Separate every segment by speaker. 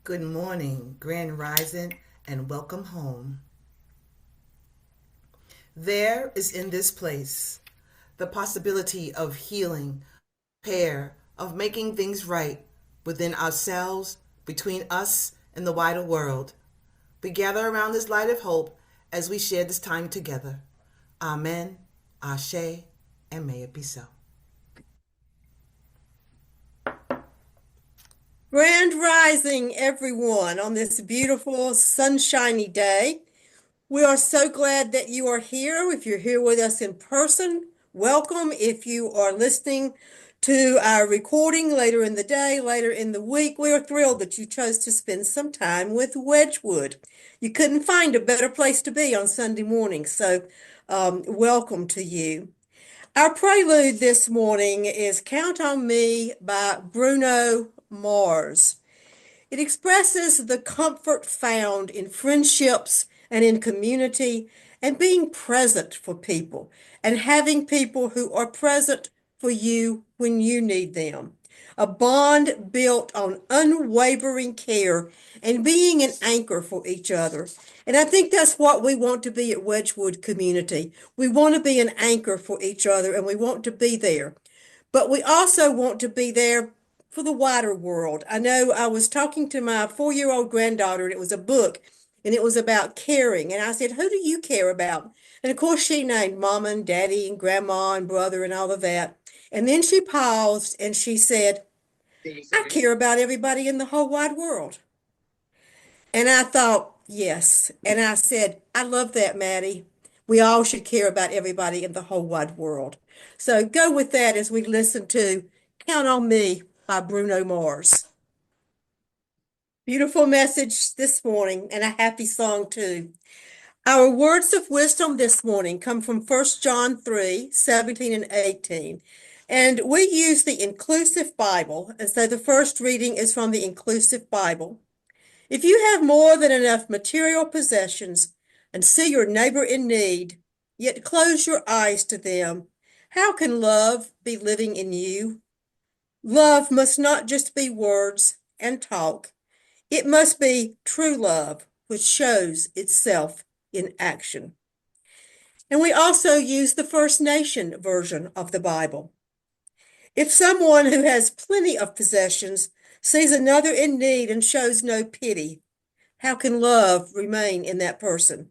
Speaker 1: Good morning, Grand Rising, and welcome home. There is in this place the possibility of healing, repair, of making things right within ourselves, between us, and the wider world. We gather around this light of hope as we share this time together. Amen, Ashe, and may it be so.
Speaker 2: Grand Rising, everyone, on this beautiful, sunshiny day. We are so glad that you are here. If you're here with us in person, welcome. If you are listening to our recording later in the day, later in the week, we are thrilled that you chose to spend some time with Wedgewood. You couldn't find a better place to be on Sunday morning, so welcome to you. Our prelude this morning is Count on Me by Bruno Mars. It expresses the comfort found in friendships and in community and being present for people and having people who are present for you when you need them. A bond built on unwavering care and being an anchor for each other. And I think that's what we want to be at Wedgewood Community. We want to be an anchor for each other and we want to be there. But we also want to be there for the wider world. I know I was talking to my 4-year-old granddaughter, and it was a book, and it was about caring. And I said, "Who do you care about?" And of course, she named Mama and Daddy and Grandma and brother and all of that. And then she paused and she said, "I care about everybody in the whole wide world." And I thought, yes. And I said, "I love that, Maddie. We all should care about everybody in the whole wide world." So go with that as we listen to Count on Me by Bruno Mars. Beautiful message this morning and a happy song too. Our words of wisdom this morning come from 1 John 3:17 and 18. And we use the Inclusive Bible. And so the first reading is from the Inclusive Bible. If you have more than enough material possessions and see your neighbor in need, yet close your eyes to them, how can love be living in you? Love must not just be words and talk. It must be true love, which shows itself in action. And we also use the First Nation version of the Bible. If someone who has plenty of possessions sees another in need and shows no pity, how can love remain in that person?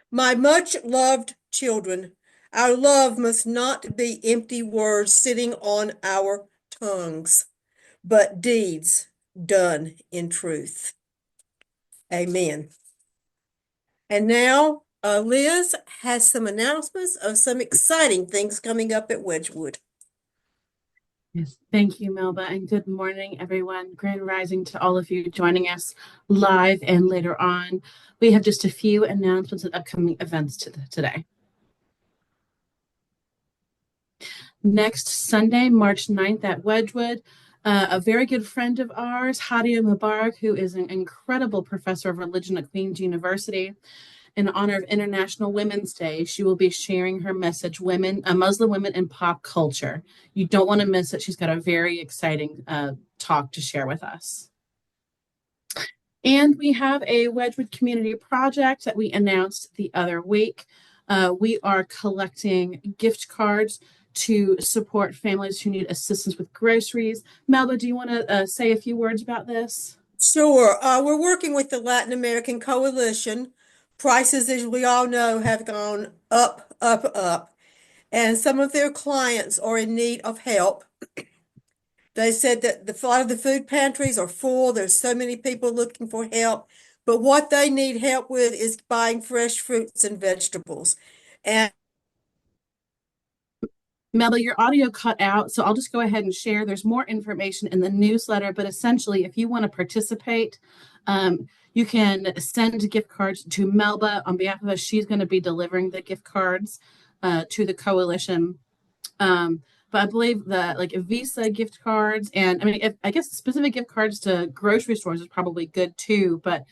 Speaker 2: My much loved children, our love must not be empty words sitting on our tongues, but deeds done in truth. Amen. And now Liz has some announcements of some exciting things coming up at Wedgewood.
Speaker 3: Yes, thank you, Melba, and good morning, everyone. Grand Rising to all of you joining us live and later on. We have just a few announcements of upcoming events today. Next Sunday, March 9th at Wedgewood, a very good friend of ours, Hadia Mubarak, who is an incredible professor of religion at Queen's University, in honor of International Women's Day, she will be sharing her message, Muslim women in pop culture. You don't want to miss it. She's got a very exciting talk to share with us. And we have a Wedgewood community project that we announced the other week. We are collecting gift cards to support families who need assistance with groceries. Melba, do you want to say a few words about this?
Speaker 2: Sure. We're working with the Latin American Coalition. Prices, as we all know, have gone up, up, up. And some of their clients are in need of help. They said that a lot of the food pantries are full. There's so many people looking for help. But what they need help with is buying fresh fruits and vegetables. And
Speaker 3: Melba, your audio cut out, so I'll just go ahead and share. There's more information in the newsletter, but essentially, if you want to participate, you can send gift cards to Melba on behalf of us. She's going to be delivering the gift cards to the coalition. But I believe that like Visa gift cards, and I mean, I guess specific gift cards to grocery stores is probably good too, but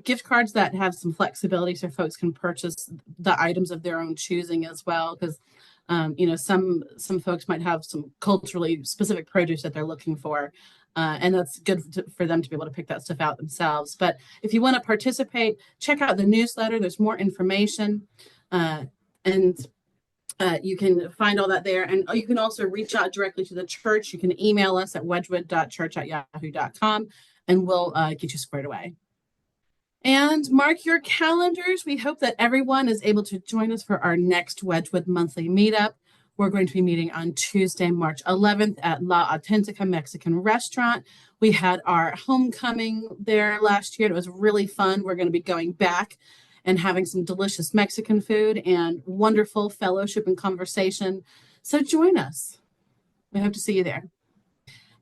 Speaker 3: gift cards that have some flexibility so folks can purchase the items of their own choosing as well, because some folks might have some culturally specific produce that they're looking for. And that's for them to be able to pick that stuff out themselves. But if you want to participate, check out the newsletter. There's more information. And you can find all that there. And you can also reach out directly to the church. You can email us at wedgewood.church@yahoo.com, and we'll get you squared away. And mark your calendars. We hope that everyone is able to join us for our next Wedgewood monthly meetup. We're going to be meeting on Tuesday, March 11th at La Autentica Mexican Restaurant. We had our homecoming there last year. It was really fun. We're going to be going back and having some delicious Mexican food and wonderful fellowship and conversation. So join us. We hope to see you there.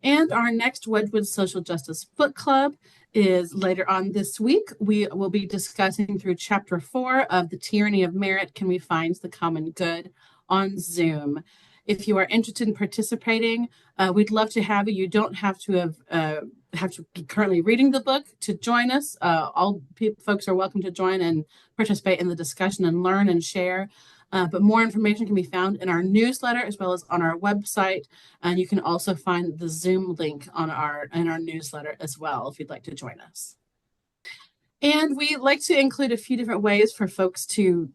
Speaker 3: And our next Wedgewood Social Justice Book Club is later on this week. We will be discussing through Chapter 4 of The Tyranny of Merit, Can We Find the Common Good, on Zoom. If you are interested in participating, we'd love to have you. You don't have to be currently reading the book to join us. All folks are welcome to join and participate in the discussion and learn and share. But more information can be found in our newsletter as well as on our website. And you can also find the Zoom link in our newsletter as well if you'd like to join us. And we like to include a few different ways for folks to,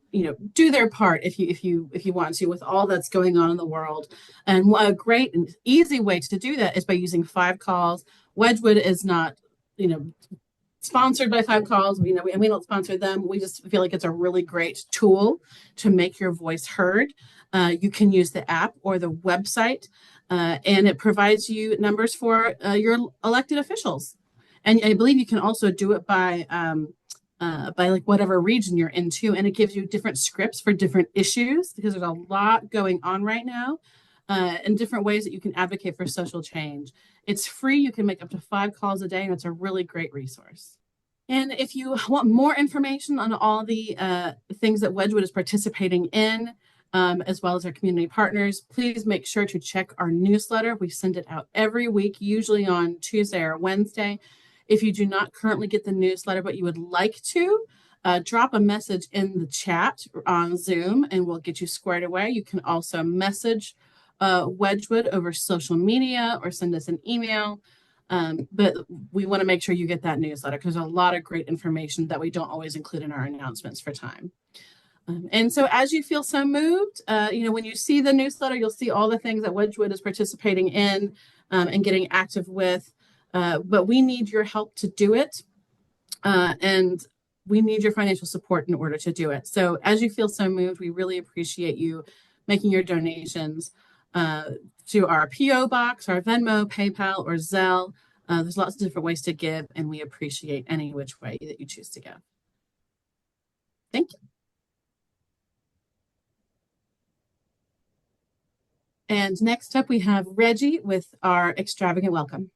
Speaker 3: do their part if you want to, with all that's going on in the world. And a great and easy way to do that is by using 5 calls. Wedgewood is not, sponsored by 5 calls. We don't sponsor them. We just feel like it's a really great tool to make your voice heard. You can use the app or the website, and it provides you numbers for your elected officials. And I believe you can also do it by like whatever region you're into, and it gives you different scripts for different issues because there's a lot going on right now, and different ways that you can advocate for social change. It's free. You can make up to 5 calls a day, and it's a really great resource. And if you want more information on all the things that Wedgewood is participating in, as well as our community partners, please make sure to check our newsletter. We send it out every week, usually on Tuesday or Wednesday. If you do not currently get the newsletter, but you would like to, drop a message in the chat on Zoom and we'll get you squared away. You can also message Wedgewood over social media or send us an email. But we want to make sure you get that newsletter because there's a lot of great information that we don't always include in our announcements for time. And so as you feel so moved, when you see the newsletter, you'll see all the things that Wedgewood is participating in and getting active with. But we need your help to do it. And we need your financial support in order to do it. So as you feel so moved, we really appreciate you making your donations to our P.O. Box, our Venmo, PayPal, or Zelle. There's lots of different ways to give, and we appreciate any which way that you choose to give. Thank you. And next up, we have Reggie with our extravagant welcome.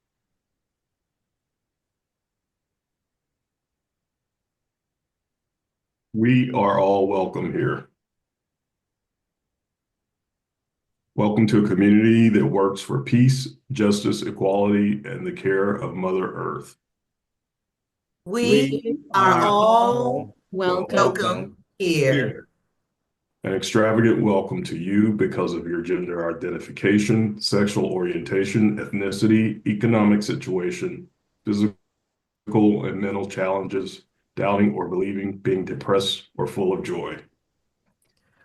Speaker 4: We are all welcome here. Welcome to a community that works for peace, justice, equality, and the care of Mother Earth.
Speaker 1: We are all
Speaker 3: welcome
Speaker 1: here.
Speaker 4: An extravagant welcome to you because of your gender identification, sexual orientation, ethnicity, economic situation, physical and mental challenges, doubting or believing, being depressed or full of joy.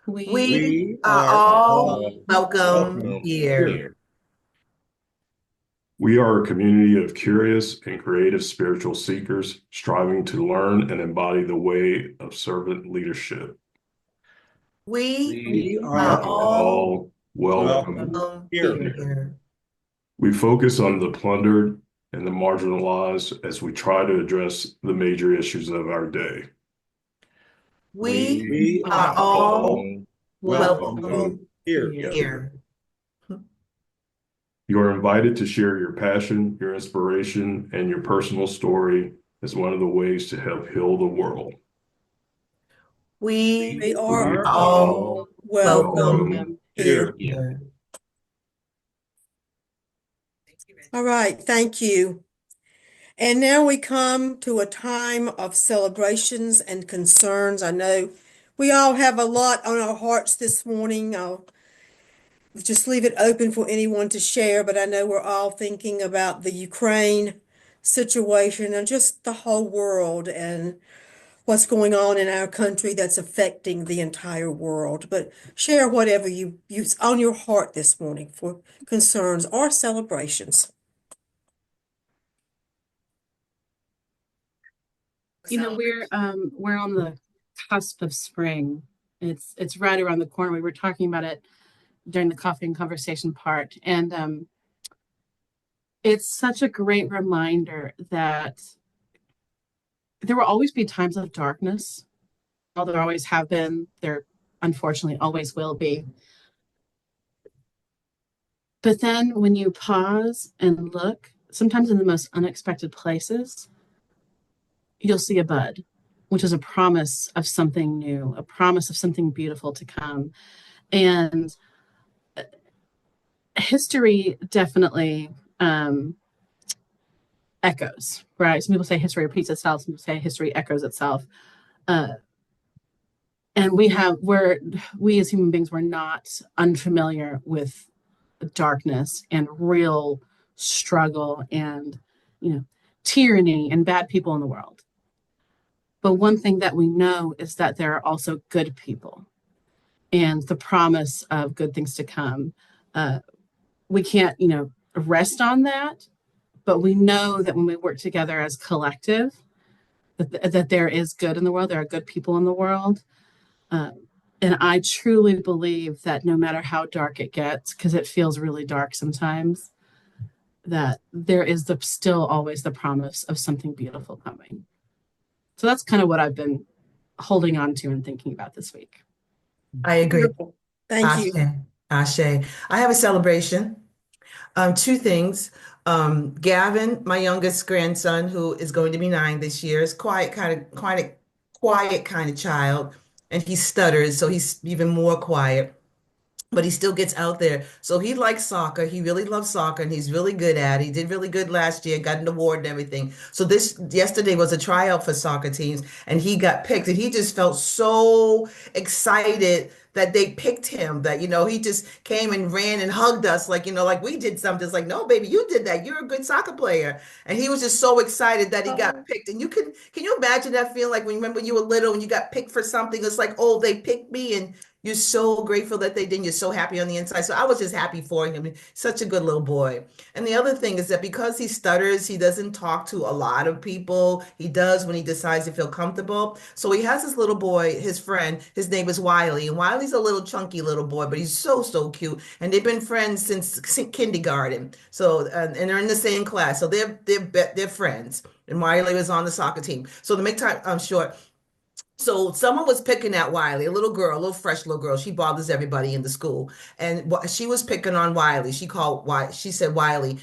Speaker 1: We are all welcome here.
Speaker 4: We are a community of curious and creative spiritual seekers striving to learn and embody the way of servant leadership.
Speaker 1: We are all
Speaker 4: welcome
Speaker 1: here.
Speaker 4: We focus on the plundered and the marginalized as we try to address the major issues of our day.
Speaker 1: We are all welcome here.
Speaker 4: You are invited to share your passion, your inspiration, and your personal story as one of the ways to help heal the world.
Speaker 1: We are all welcome here.
Speaker 2: All right, thank you. And now we come to a time of celebrations and concerns. I know we all have a lot on our hearts this morning. just leave it open for anyone to share, but I know we're all thinking about the Ukraine situation and just the whole world and what's going on in our country that's affecting the entire world. But share whatever you's on your heart this morning for concerns or celebrations.
Speaker 3: We're on the cusp of spring. It's right around the corner. We were talking about it during the coffee and conversation part, and it's such a great reminder that there will always be times of darkness. Well, there always have been. There unfortunately always will be. But then when you pause and look, sometimes in the most unexpected places, you'll see a bud, which is a promise of something new, a promise of something beautiful to come. And history definitely echoes, right? Some people say history repeats itself. Some people say history echoes itself. Uh, and we as human beings, we're not unfamiliar with darkness and real struggle and, tyranny and bad people in the world. But one thing that we know is that there are also good people and the promise of good things to come. We can't, rest on that, but we know that when we work together as collective, that there is good in the world. There are good people in the world. And I truly believe that no matter how dark it gets, because it feels really dark sometimes, that there is still always the promise of something beautiful coming. So that's kind of what I've been holding on to and thinking about this week.
Speaker 1: I agree.
Speaker 2: Wonderful. Thank you.
Speaker 1: Ashe. I have a celebration. Two things. Gavin, my youngest grandson, who is going to be 9 this year, is quiet kind of child, and he stutters, so he's even more quiet. But he still gets out there. So he likes soccer. He really loves soccer and he's really good at it. He did really good last year, got an award and everything. So this yesterday was a tryout for soccer teams and he got picked and he just felt so excited that they picked him that, he just came and ran and hugged us like, like we did something. It's like, no, baby, you did that. You're a good soccer player. And he was just so excited that he got picked. And can you imagine that feeling like when you remember you were little and you got picked for something? It's like, oh, they picked me and you're so grateful that they did. You're so happy on the inside. So I was just happy for him. Such a good little boy. And the other thing is that because he stutters, he doesn't talk to a lot of people. He does when he decides to feel comfortable. So he has this little boy, his friend, his name is Wiley. And Wiley's a little chunky little boy, but he's so, so cute. And they've been friends since kindergarten. So, and they're in the same class. So they're friends. And Wiley was on the soccer team. So to make time short, so someone was picking at Wiley, a little girl, a little fresh little girl. She bothers everybody in the school. And she was picking on Wiley. She said, Wiley,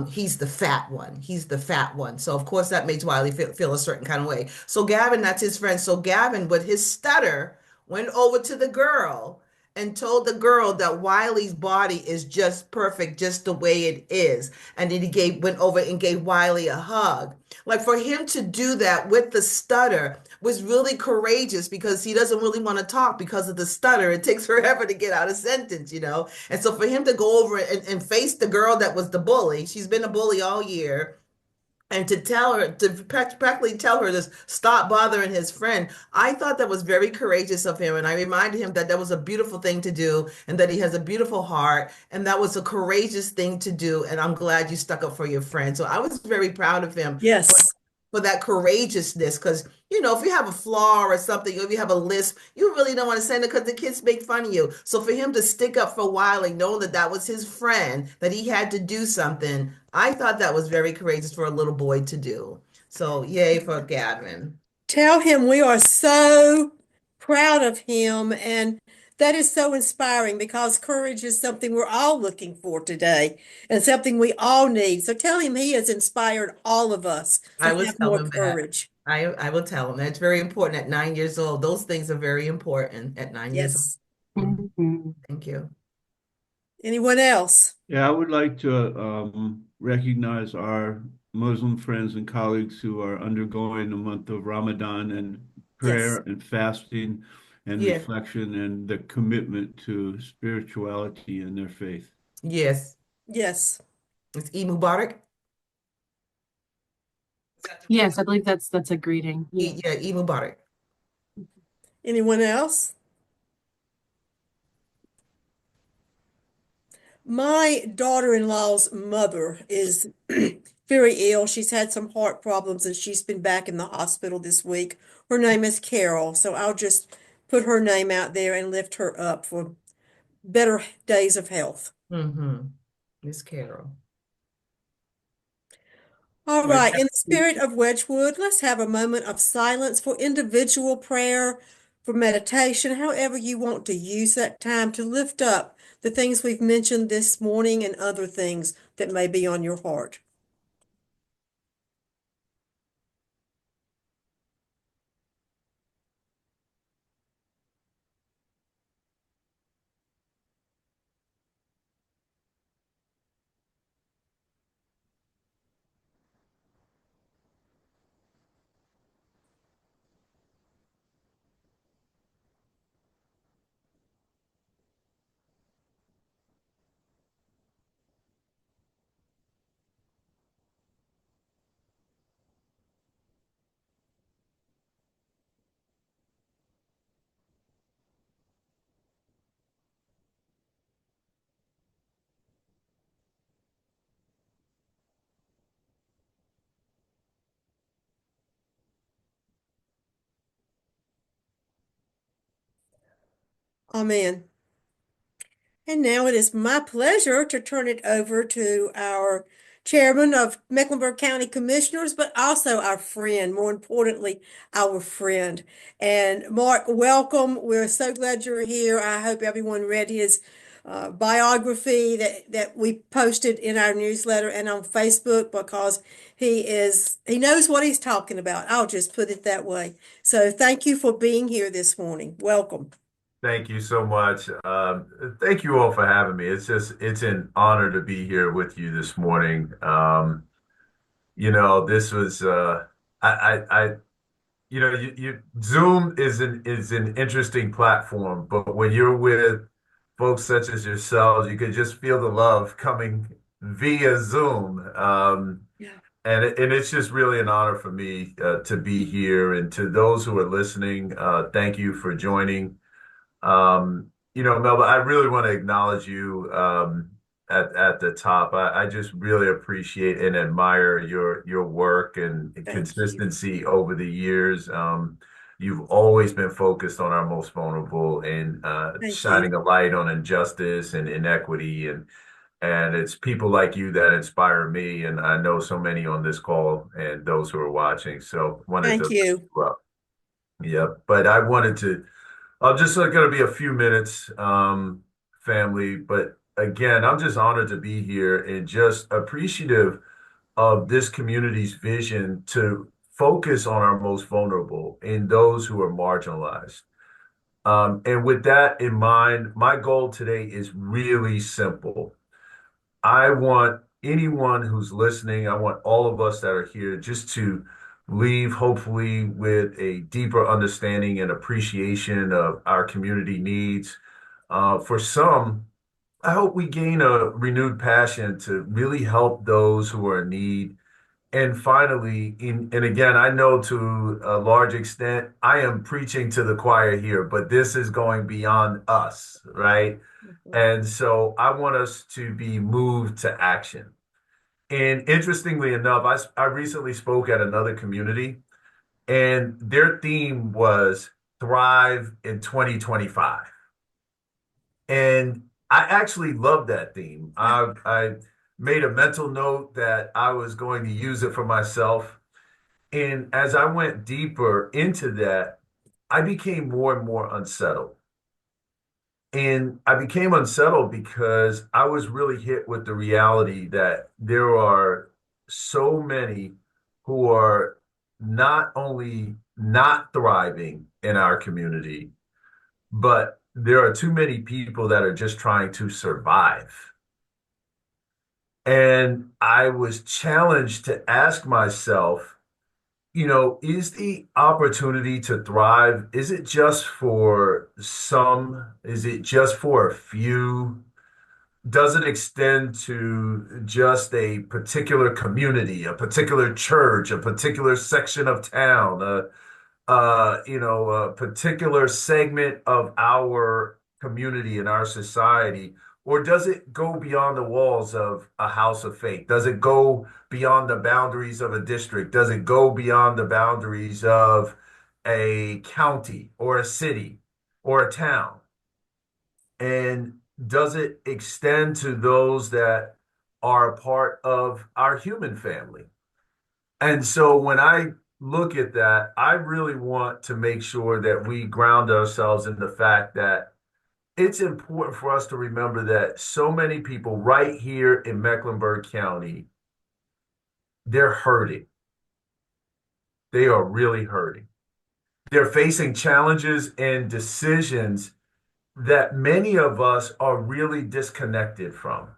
Speaker 1: he's the fat one. He's the fat one. So of course that makes Wiley feel a certain kind of way. So Gavin, that's his friend. So Gavin, with his stutter, went over to the girl and told the girl that Wiley's body is just perfect, just the way it is. And then went over and gave Wiley a hug. Like for him to do that with the stutter was really courageous because he doesn't really want to talk because of the stutter. It takes forever to get out a sentence, And so for him to go over and face the girl that was the bully, she's been a bully all year, and to practically tell her to stop bothering his friend, I thought that was very courageous of him. And I reminded him that that was a beautiful thing to do and that he has a beautiful heart. And that was a courageous thing to do. And I'm glad you stuck up for your friend. So I was very proud of him
Speaker 2: Yes.
Speaker 1: for that courageousness. Because, if you have a flaw or something, or if you have a lisp, you really don't want to say it because the kids make fun of you. So for him to stick up for Wiley, knowing that that was his friend, that he had to do something, I thought that was very courageous for a little boy to do. So yay for Gavin.
Speaker 2: Tell him we are so proud of him, and that is so inspiring because courage is something we're all looking for today and something we all need. So tell him he has inspired all of us to
Speaker 1: I will
Speaker 2: have
Speaker 1: tell
Speaker 2: more
Speaker 1: him that.
Speaker 2: courage.
Speaker 1: I will tell him that's very important at 9 years old. Those things are very important at 9 years
Speaker 2: Yes.
Speaker 1: old.
Speaker 3: Mm-hmm.
Speaker 1: Thank you.
Speaker 2: Anyone else?
Speaker 5: Yeah, I would like to recognize our Muslim friends and colleagues who are undergoing the month of Ramadan and prayer
Speaker 2: Yes.
Speaker 5: and fasting and
Speaker 1: Yeah.
Speaker 5: reflection and the commitment to spirituality and their faith.
Speaker 1: Yes.
Speaker 2: Yes.
Speaker 1: It's E Mubarak.
Speaker 3: Yes, I believe that's a greeting. Yeah.
Speaker 1: Yeah, E Mubarak.
Speaker 2: Anyone else? My daughter-in-law's mother is very ill. She's had some heart problems and she's been back in the hospital this week. Her name is Carol, so I'll just put her name out there and lift her up for better days of health.
Speaker 1: Mm-hmm. Miss Carol.
Speaker 2: All
Speaker 1: Right.
Speaker 2: right, in the spirit of Wedgewood, let's have a moment of silence for individual prayer, for meditation, however you want to use that time to lift up the things we've mentioned this morning and other things that may be on your heart. Amen. And now it is my pleasure to turn it over to our chairman of Mecklenburg County Commissioners, but also our friend, more importantly, our friend. And Mark, welcome. We're so glad you're here. I hope everyone read his biography that we posted in our newsletter and on Facebook, because he knows what he's talking about. I'll just put it that way. So thank you for being here this morning. Welcome.
Speaker 6: Thank you so much. Thank you all for having me. It's an honor to be here with you this morning. This was, I Zoom is an interesting platform, but when you're with folks such as yourselves, you could just feel the love coming via Zoom.
Speaker 2: Yeah.
Speaker 6: And it's just really an honor for me to be here. And to those who are listening, thank you for joining. Melba, I really want to acknowledge you at the top. I just really appreciate and admire your work and
Speaker 2: Thank you.
Speaker 6: consistency over the years. You've always been focused on our most vulnerable and
Speaker 2: Thank you.
Speaker 6: shining a light on injustice and inequity, and it's people like you that inspire me, and I know so many on this call and those who are watching. So wanted to
Speaker 2: Thank
Speaker 6: lift
Speaker 2: you.
Speaker 6: you up. Yep. But I wanted to just going to be a few minutes, family. But again, I'm just honored to be here and just appreciative of this community's vision to focus on our most vulnerable and those who are marginalized. And with that in mind, my goal today is really simple. I want anyone who's listening, I want all of us that are here just to leave hopefully with a deeper understanding and appreciation of our community needs. For some, I hope we gain a renewed passion to really help those who are in need. And finally, and again, I know to a large extent, I am preaching to the choir here, but this is going beyond us, right? And so I want us to be moved to action. And interestingly enough, I recently spoke at another community, and their theme was Thrive in 2025. And I actually love that theme. I made a mental note that I was going to use it for myself. And as I went deeper into that, I became more and more unsettled. And I became unsettled because I was really hit with the reality that there are so many who are not only not thriving in our community, but there are too many people that are just trying to survive. And I was challenged to ask myself, is the opportunity to thrive, is it just for some? Is it just for a few? Does it extend to just a particular community, a particular church, a particular section of town, a particular segment of our community and our society? Or does it go beyond the walls of a house of faith? Does it go beyond the boundaries of a district? Does it go beyond the boundaries of a county or a city or a town? And does it extend to those that are a part of our human family? And so when I look at that, I really want to make sure that we ground ourselves in the fact that it's important for us to remember that so many people right here in Mecklenburg County, they're hurting. They are really hurting. They're facing challenges and decisions that many of us are really disconnected from.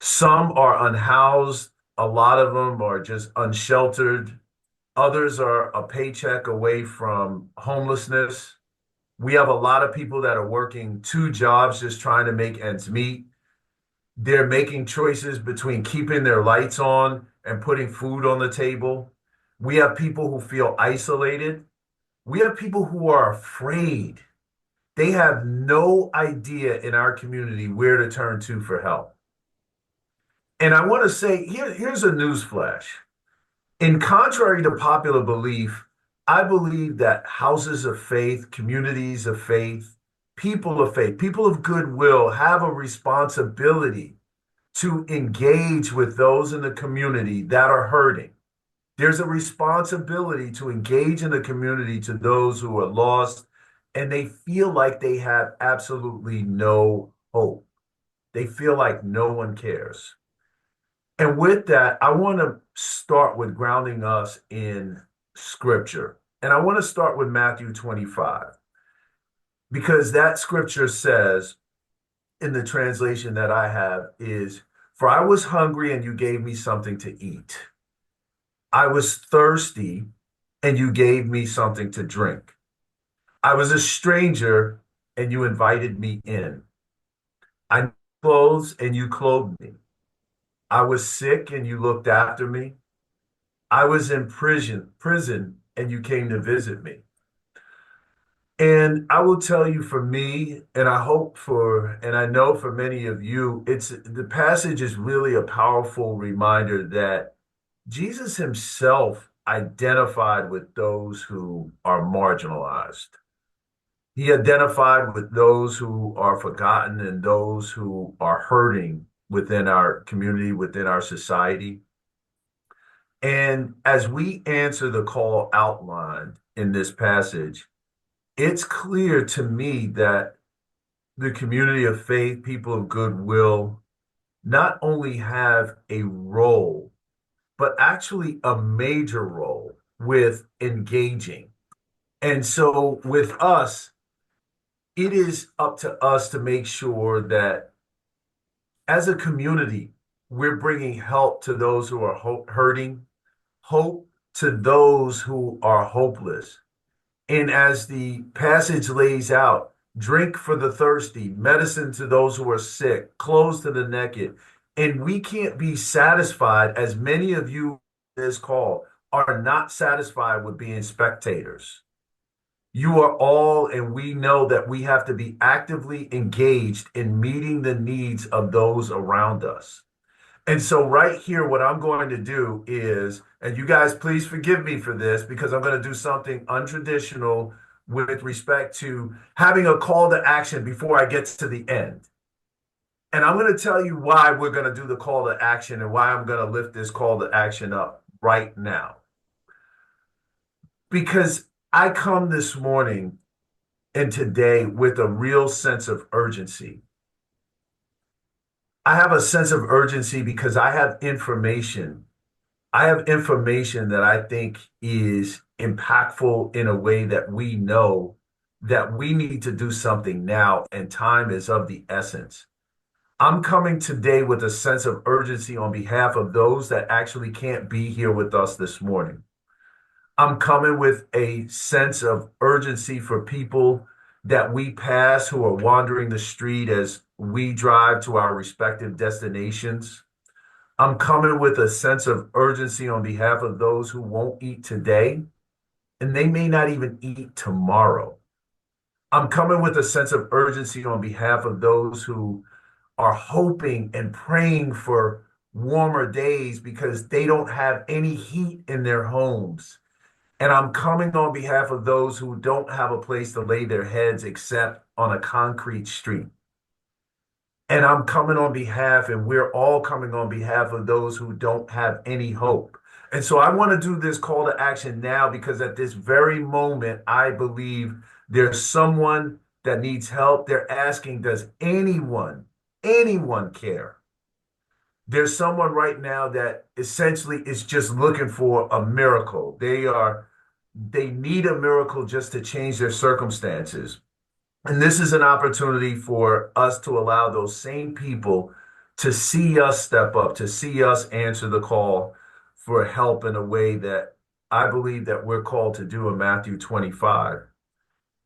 Speaker 6: Some are unhoused, a lot of them are just unsheltered. Others are a paycheck away from homelessness. We have a lot of people that are working two jobs just trying to make ends meet. They're making choices between keeping their lights on and putting food on the table. We have people who feel isolated. We have people who are afraid. They have no idea in our community where to turn to for help. And I want to say, here's a news flash. In contrary to popular belief, I believe that houses of faith, communities of faith, people of goodwill have a responsibility to engage with those in the community that are hurting. There's a responsibility to engage in the community to those who are lost and they feel like they have absolutely no hope. They feel like no one cares. And with that, I want to start with grounding us in scripture. And I want to start with Matthew 25, because that scripture says, in the translation that I have, is, "For I was hungry and you gave me something to eat. I was thirsty and you gave me something to drink. I was a stranger and you invited me in. I needed clothes and you clothed me. I was sick and you looked after me. I was in prison and you came to visit me." And I will tell you, for me, and I know for many of you, the passage is really a powerful reminder that Jesus himself identified with those who are marginalized. He identified with those who are forgotten and those who are hurting within our community, within our society. And as we answer the call outlined in this passage, it's clear to me that the community of faith, people of goodwill, not only have a role, but actually a major role with engaging. And so with us, it is up to us to make sure that as a community, we're bringing help to those who are hurting, hope to those who are hopeless. And as the passage lays out, drink for the thirsty, medicine to those who are sick, clothes to the naked. And we can't be satisfied, as many of you in this call are not satisfied with being spectators. You are all, and we know that we have to be actively engaged in meeting the needs of those around us. And so right here, what I'm going to do is, and you guys, please forgive me for this, because I'm going to do something untraditional with respect to having a call to action before I get to the end. And I'm going to tell you why we're going to do the call to action and why I'm going to lift this call to action up right now. Because I come this morning and today with a real sense of urgency. I have a sense of urgency because I have information. I have information that I think is impactful in a way that we know that we need to do something now, and time is of the essence. I'm coming today with a sense of urgency on behalf of those that actually can't be here with us this morning. I'm coming with a sense of urgency for people that we pass who are wandering the street as we drive to our respective destinations. I'm coming with a sense of urgency on behalf of those who won't eat today, and they may not even eat tomorrow. I'm coming with a sense of urgency on behalf of those who are hoping and praying for warmer days because they don't have any heat in their homes. And I'm coming on behalf of those who don't have a place to lay their heads except on a concrete street. And I'm coming on behalf, and we're all coming on behalf of those who don't have any hope. And so I want to do this call to action now because at this very moment, I believe there's someone that needs help. They're asking, does anyone care? There's someone right now that essentially is just looking for a miracle. They need a miracle just to change their circumstances. And this is an opportunity for us to allow those same people to see us step up, to see us answer the call for help in a way that I believe that we're called to do in Matthew 25.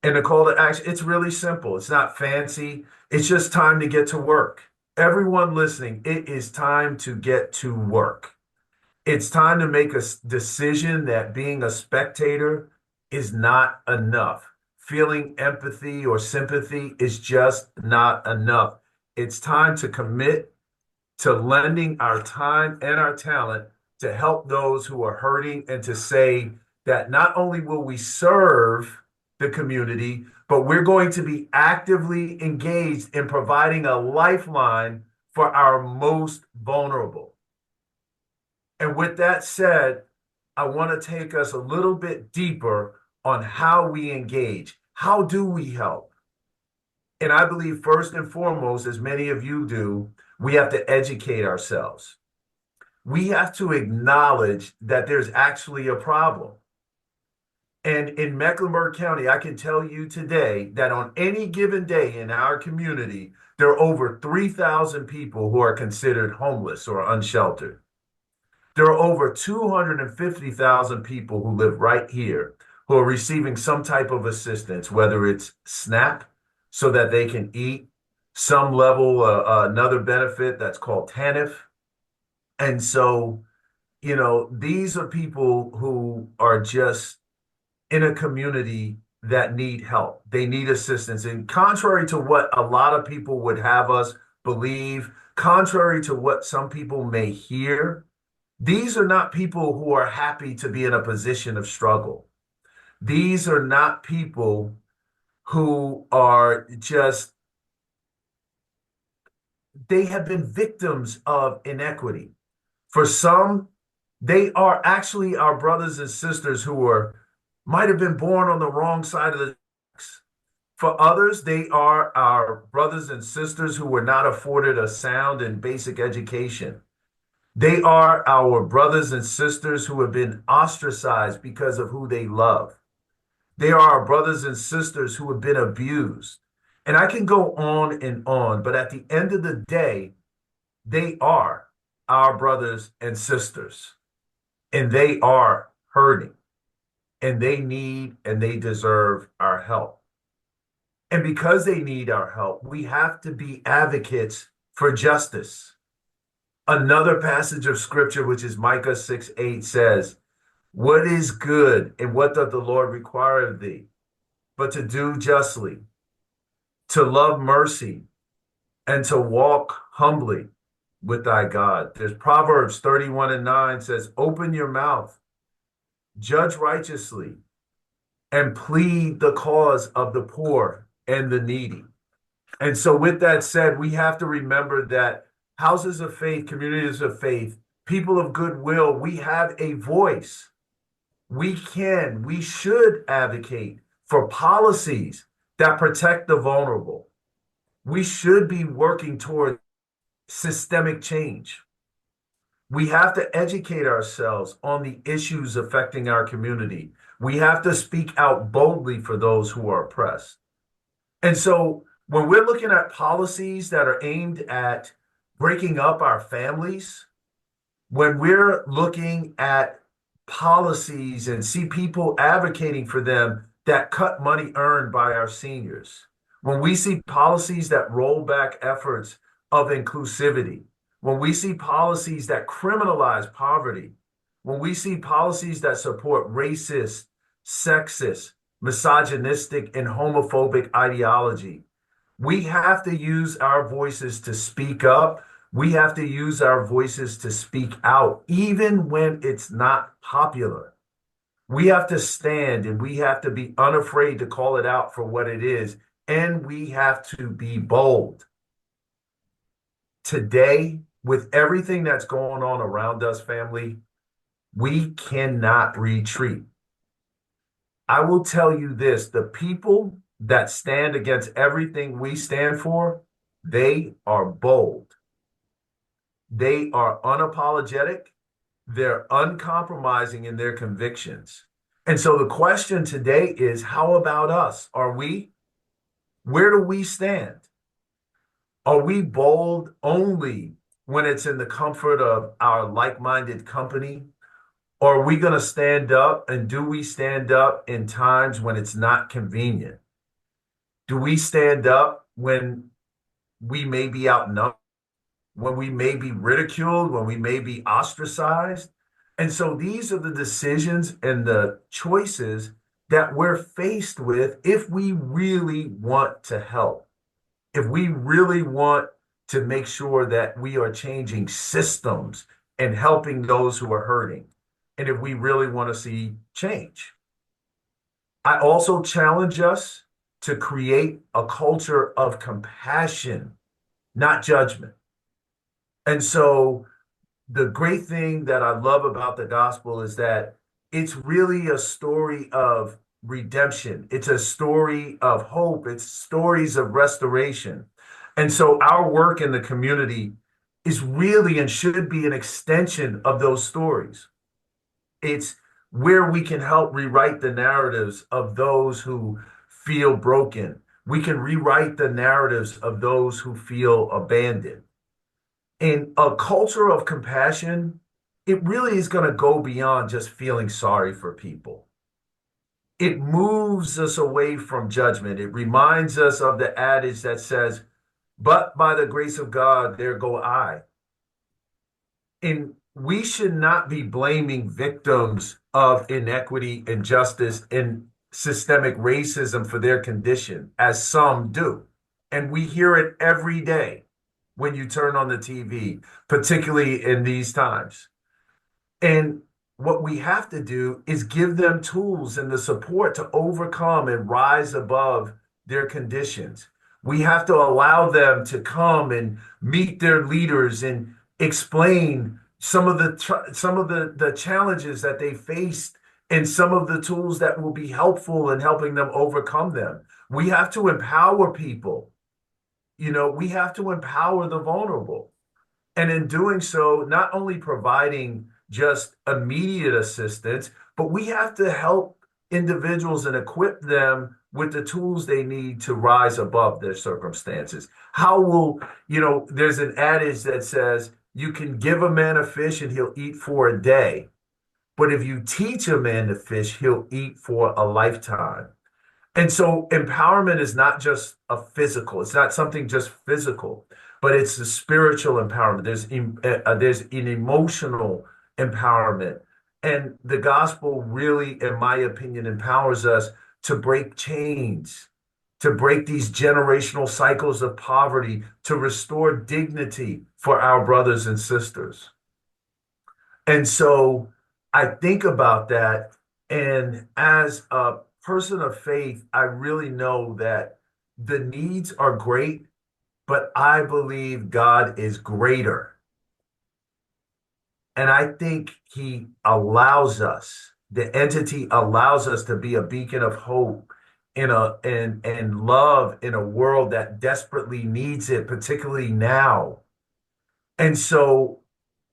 Speaker 6: And the call to action, it's really simple. It's not fancy. It's just time to get to work. Everyone listening, it is time to get to work. It's time to make a decision that being a spectator is not enough. Feeling empathy or sympathy is just not enough. It's time to commit to lending our time and our talent to help those who are hurting and to say that not only will we serve the community, but we're going to be actively engaged in providing a lifeline for our most vulnerable. And with that said, I want to take us a little bit deeper on how we engage. How do we help? And I believe first and foremost, as many of you do, we have to educate ourselves. We have to acknowledge that there's actually a problem. And in Mecklenburg County, I can tell you today that on any given day in our community, there are over 3,000 people who are considered homeless or unsheltered. There are over 250,000 people who live right here who are receiving some type of assistance, whether it's SNAP so that they can eat, some level, another benefit that's called TANF. And so, these are people who are just in a community that need help. They need assistance. And contrary to what a lot of people would have us believe, contrary to what some people may hear, these are not people who are happy to be in a position of struggle. These are not people who are just, they have been victims of inequity. For some, they are actually our brothers and sisters who might have been born on the wrong side of the tracks. For others, they are our brothers and sisters who were not afforded a sound and basic education. They are our brothers and sisters who have been ostracized because of who they love. They are our brothers and sisters who have been abused. And I can go on, but at the end of the day, they are our brothers and sisters. And they are hurting. And they need and they deserve our help. And because they need our help, we have to be advocates for justice. Another passage of scripture, which is Micah 6:8, says, "What is good and what doth the Lord require of thee? But to do justly, to love mercy, and to walk humbly with thy God." There's Proverbs 31:9 says, "Open your mouth, judge righteously, and plead the cause of the poor and the needy." And so with that said, we have to remember that houses of faith, communities of faith, people of goodwill, we have a voice. We should advocate for policies that protect the vulnerable. We should be working toward systemic change. We have to educate ourselves on the issues affecting our community. We have to speak out boldly for those who are oppressed. And so When we're looking at policies that are aimed at breaking up our families, when we're looking at policies and see people advocating for them that cut money earned by our seniors, when we see policies that roll back efforts of inclusivity, when we see policies that criminalize poverty, when we see policies that support racist, sexist, misogynistic, and homophobic ideology, we have to use our voices to speak up. We have to use our voices to speak out, even when it's not popular. We have to stand and we have to be unafraid to call it out for what it is. And we have to be bold. Today, with everything that's going on around us, family, we cannot retreat. I will tell you this, the people that stand against everything we stand for, they are bold. They are unapologetic. They're uncompromising in their convictions. And so the question today is, how about us? Where do we stand? Are we bold only when it's in the comfort of our like-minded company? Or are we going to stand up, and do we stand up in times when it's not convenient? Do we stand up when we may be outnumbered, when we may be ridiculed, when we may be ostracized? And so these are the decisions and the choices that we're faced with if we really want to help, if we really want to make sure that we are changing systems and helping those who are hurting, and if we really want to see change. I also challenge us to create a culture of compassion, not judgment. And so the great thing that I love about the gospel is that it's really a story of redemption. It's a story of hope. It's stories of restoration. And so our work in the community is really and should be an extension of those stories. It's where we can help rewrite the narratives of those who feel broken. We can rewrite the narratives of those who feel abandoned. In a culture of compassion, it really is going to go beyond just feeling sorry for people. It moves us away from judgment. It reminds us of the adage that says, but by the grace of God, there go I. And we should not be blaming victims of inequity, injustice, and systemic racism for their condition, as some do. And we hear it every day when you turn on the TV, particularly in these times. And what we have to do is give them tools and the support to overcome and rise above their conditions. We have to allow them to come and meet their leaders and explain some of the challenges that they faced and some of the tools that will be helpful in helping them overcome them. We have to empower people. We have to empower the vulnerable. And in doing so, not only providing just immediate assistance, but we have to help individuals and equip them with the tools they need to rise above their circumstances. There's an adage that says, you can give a man a fish and he'll eat for a day. But if you teach a man to fish, he'll eat for a lifetime. And so empowerment is not just it's not something just physical, but it's a spiritual empowerment. There's an emotional empowerment. And the gospel really, in my opinion, empowers us to break chains, to break these generational cycles of poverty, to restore dignity for our brothers and sisters. And so I think about that. And as a person of faith, I really know that the needs are great, but I believe God is greater. And I think he allows us, the entity allows us to be a beacon of hope and love in a world that desperately needs it, particularly now. And so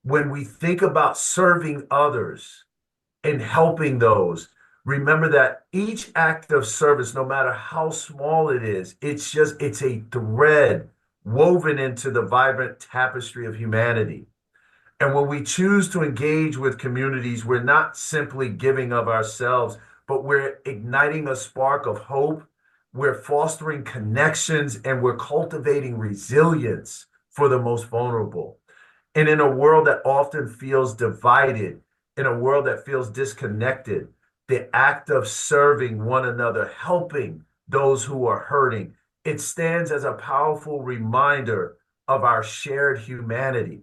Speaker 6: when we think about serving others and helping those, Remember that each act of service, no matter how small it is, it's a thread woven into the vibrant tapestry of humanity. And when we choose to engage with communities, we're not simply giving of ourselves, but we're igniting a spark of hope. We're fostering connections and we're cultivating resilience for the most vulnerable. And in a world that often feels divided, in a world that feels disconnected, the act of serving one another, helping those who are hurting, it stands as a powerful reminder of our shared humanity.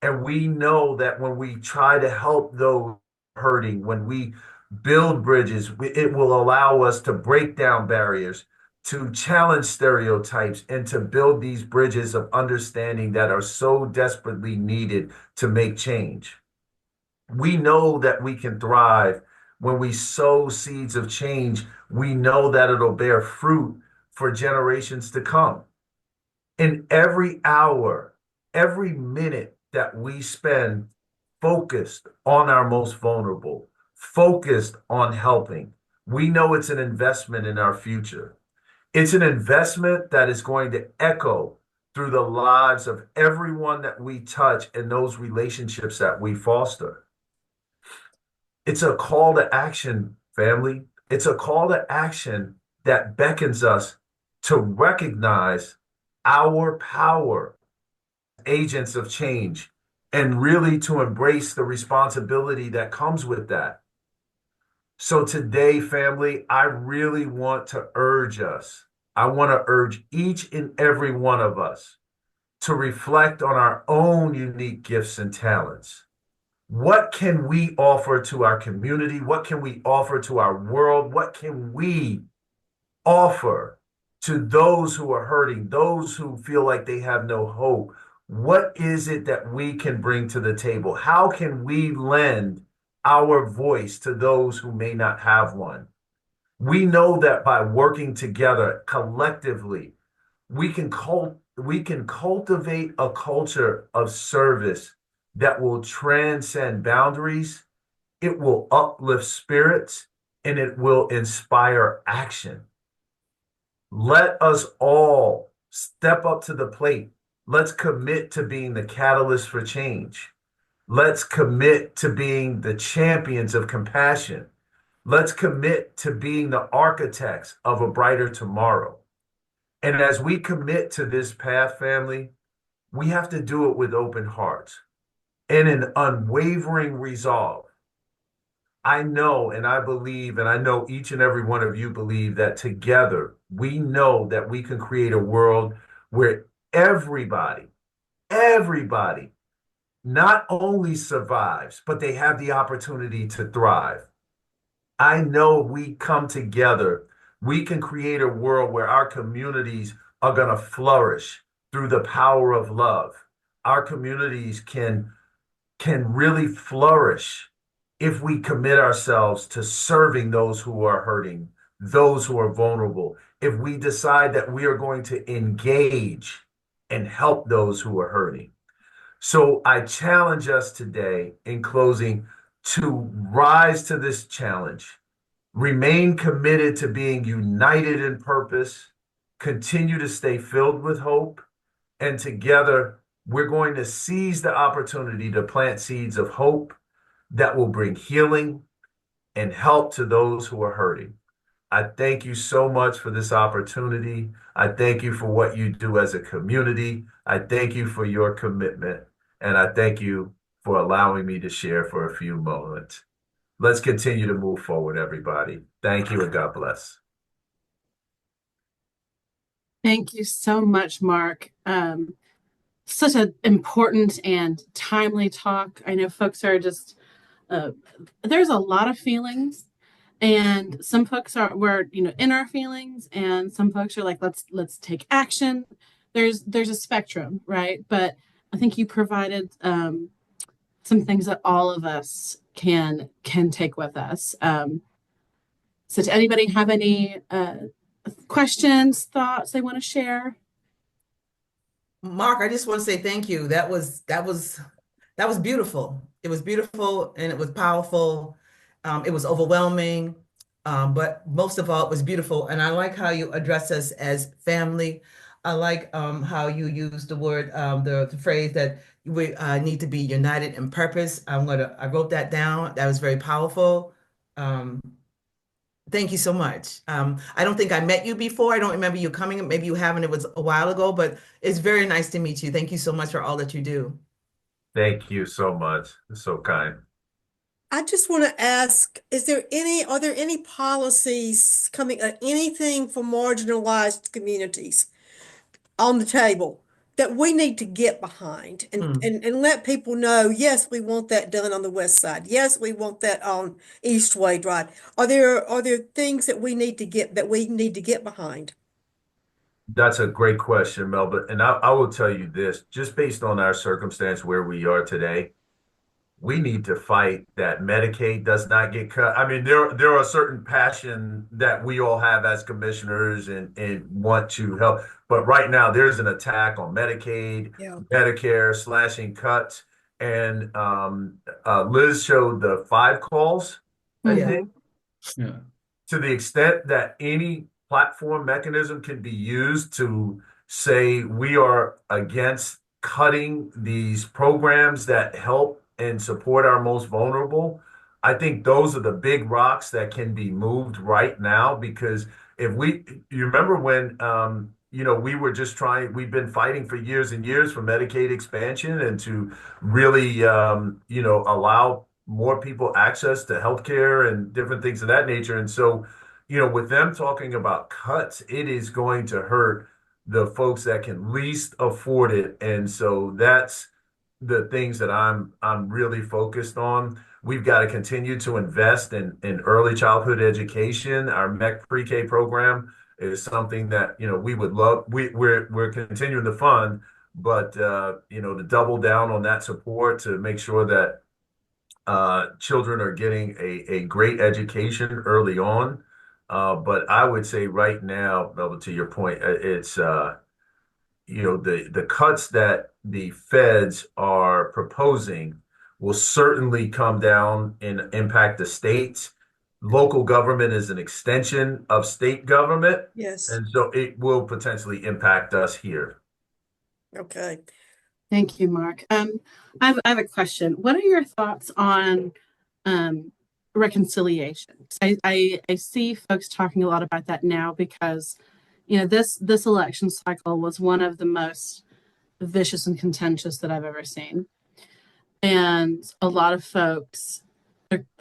Speaker 6: And we know that when we try to help those hurting, when we build bridges, it will allow us to break down barriers, to challenge stereotypes, and to build these bridges of understanding that are so desperately needed to make change. We know that we can thrive when we sow seeds of change. We know that it'll bear fruit for generations to come. In every hour, every minute that we spend focused on our most vulnerable, focused on helping, we know it's an investment in our future. It's an investment that is going to echo through the lives of everyone that we touch and those relationships that we foster. It's a call to action, family. It's a call to action that beckons us to recognize our power, agents of change, and really to embrace the responsibility that comes with that. So today, family, I really want to urge us. I want to urge each and every one of us to reflect on our own unique gifts and talents. What can we offer to our community? What can we offer to our world? What can we offer to those who are hurting, those who feel like they have no hope? What is it that we can bring to the table? How can we lend our voice to those who may not have one? We know that by working together collectively, we can cultivate a culture of service that will transcend boundaries, it will uplift spirits, and it will inspire action. Let us all step up to the plate. Let's commit to being the catalyst for change. Let's commit to being the champions of compassion. Let's commit to being the architects of a brighter tomorrow. And as we commit to this path, family, we have to do it with open hearts and an unwavering resolve. I know and I believe, and I know each and every one of you believe that together we know that we can create a world where everybody not only survives, but they have the opportunity to thrive. I know we come together, we can create a world where our communities are going to flourish through the power of love. Our communities can really flourish if we commit ourselves to serving those who are hurting, those who are vulnerable, if we decide that we are going to engage and help those who are hurting. So I challenge us today in closing to rise to this challenge, remain committed to being united in purpose, continue to stay filled with hope, and together we're going to seize the opportunity to plant seeds of hope that will bring healing and help to those who are hurting. I thank you so much for this opportunity. I thank you for what you do as a community. I thank you for your commitment. And I thank you for allowing me to share for a few moments. Let's continue to move forward, everybody. Thank you and God bless.
Speaker 3: Thank you so much, Mark. Such an important and timely talk. I know folks are just, there's a lot of feelings, and some folks we're in our feelings, and some folks are like, let's take action. There's a spectrum, right? But I think you provided some things that all of us can take with us. So does anybody have any questions, thoughts they want to share?
Speaker 1: Mark, I just want to say thank you. That was beautiful. It was beautiful and it was powerful. It was overwhelming, but most of all, it was beautiful. And I like how you address us as family. I like how you use the word, the phrase that we need to be united in purpose. I wrote that down. That was very powerful. Um, Thank you so much. I don't think I met you before. I don't remember you coming. Maybe you haven't. It was a while ago, but it's very nice to meet you. Thank you so much for all that you do.
Speaker 6: Thank you so much. So kind.
Speaker 2: I just want to ask, are there any policies coming, anything for marginalized communities on the table that we need to get behind
Speaker 1: Hmm.
Speaker 2: and let people know, yes, we want that done on the west side. Yes, we want that on East Wade Drive. Are there things that we need to get behind?
Speaker 6: That's a great question, Melba. And I will tell you this, just based on our circumstance where we are today, we need to fight that Medicaid does not get cut. I mean, there are certain passion that we all have as commissioners and want to help. But right now, there's an attack on Medicaid,
Speaker 2: Yeah.
Speaker 6: Medicare, slashing cuts. And Liz showed the 5 calls, I
Speaker 1: Yeah.
Speaker 6: think,
Speaker 3: Mhm.
Speaker 5: Yeah.
Speaker 6: to the extent that any platform mechanism can be used to say we are against cutting these programs that help and support our most vulnerable. I think those are the big rocks that can be moved right now because you remember when, we were just we've been fighting for years and years for Medicaid expansion and to really, allow more people access to healthcare and different things of that nature. And so, with them talking about cuts, it is going to hurt the folks that can least afford it. And so that's the things that I'm really focused on. We've got to continue to invest in early childhood education. Our MEC pre-K program is something that, we would love. We're continuing to fund, but to double down on that support to make sure that children are getting a great education early on. But I would say right now, Melvin, to your point, it's the cuts that the feds are proposing will certainly come down and impact the states. Local government is an extension of state government,
Speaker 2: Yes.
Speaker 6: and so it will potentially impact us here.
Speaker 2: Okay.
Speaker 3: Thank you, Mark. I have a question. What are your thoughts on reconciliation? I see folks talking a lot about that now because, this election cycle was one of the most vicious and contentious that I've ever seen. And a lot of folks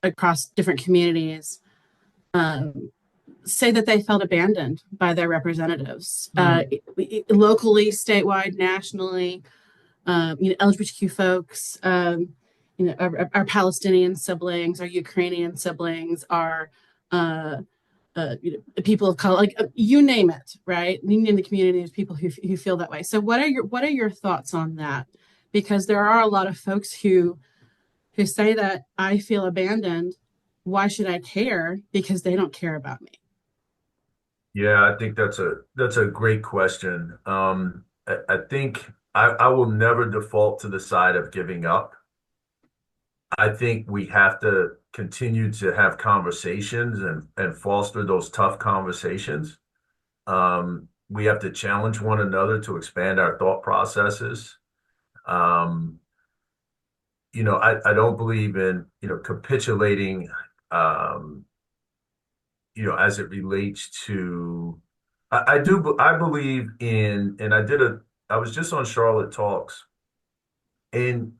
Speaker 3: across different communities say that they felt abandoned by their representatives, locally, statewide, nationally. LGBTQ folks, our Palestinian siblings, our Ukrainian siblings, our people of color, like you name it, right? You name the community, there's people who feel that way. So what are your thoughts on that? Because there are a lot of folks who say that I feel abandoned. Why should I care? Because they don't care about me.
Speaker 6: Yeah, I think that's a great question. I think I will never default to the side of giving up. I think we have to continue to have conversations and foster those tough conversations. We have to challenge one another to expand our thought processes. Um, I don't believe in, capitulating, as it relates to, I believe in, and I was just on Charlotte Talks, and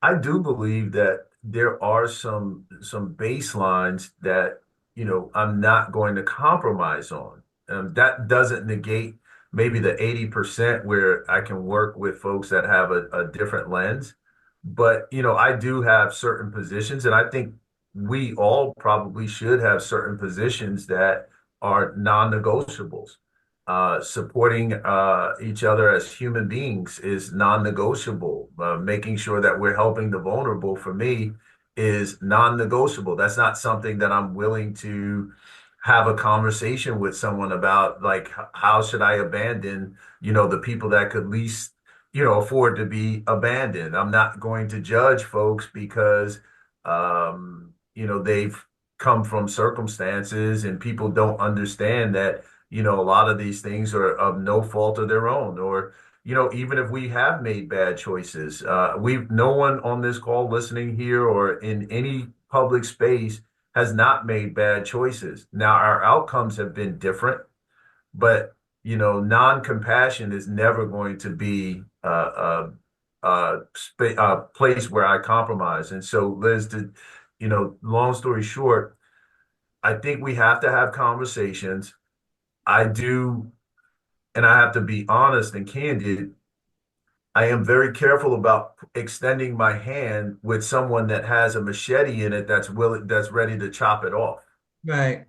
Speaker 6: I do believe that there are some baselines that, I'm not going to compromise on. That doesn't negate maybe the 80% where I can work with folks that have a different lens. But, I do have certain positions, and I think we all probably should have certain positions that are non-negotiables. Supporting each other as human beings is non-negotiable. Making sure that we're helping the vulnerable for me is non-negotiable. That's not something that I'm willing to have a conversation with someone about, like, how should I abandon, the people that could least, afford to be abandoned. I'm not going to judge folks because, they've come from circumstances, and people don't understand that, a lot of these things are of no fault of their own, or, even if we have made bad choices, no one on this call listening here or in any public space has not made bad choices. Now, our outcomes have been different, but, non-compassion is never going to be a place where I compromise. And so, Liz, long story short, I think we have to have conversations. I do, and I have to be honest and candid. I am very careful about extending my hand with someone that has a machete in it that's ready to chop it off.
Speaker 1: Right.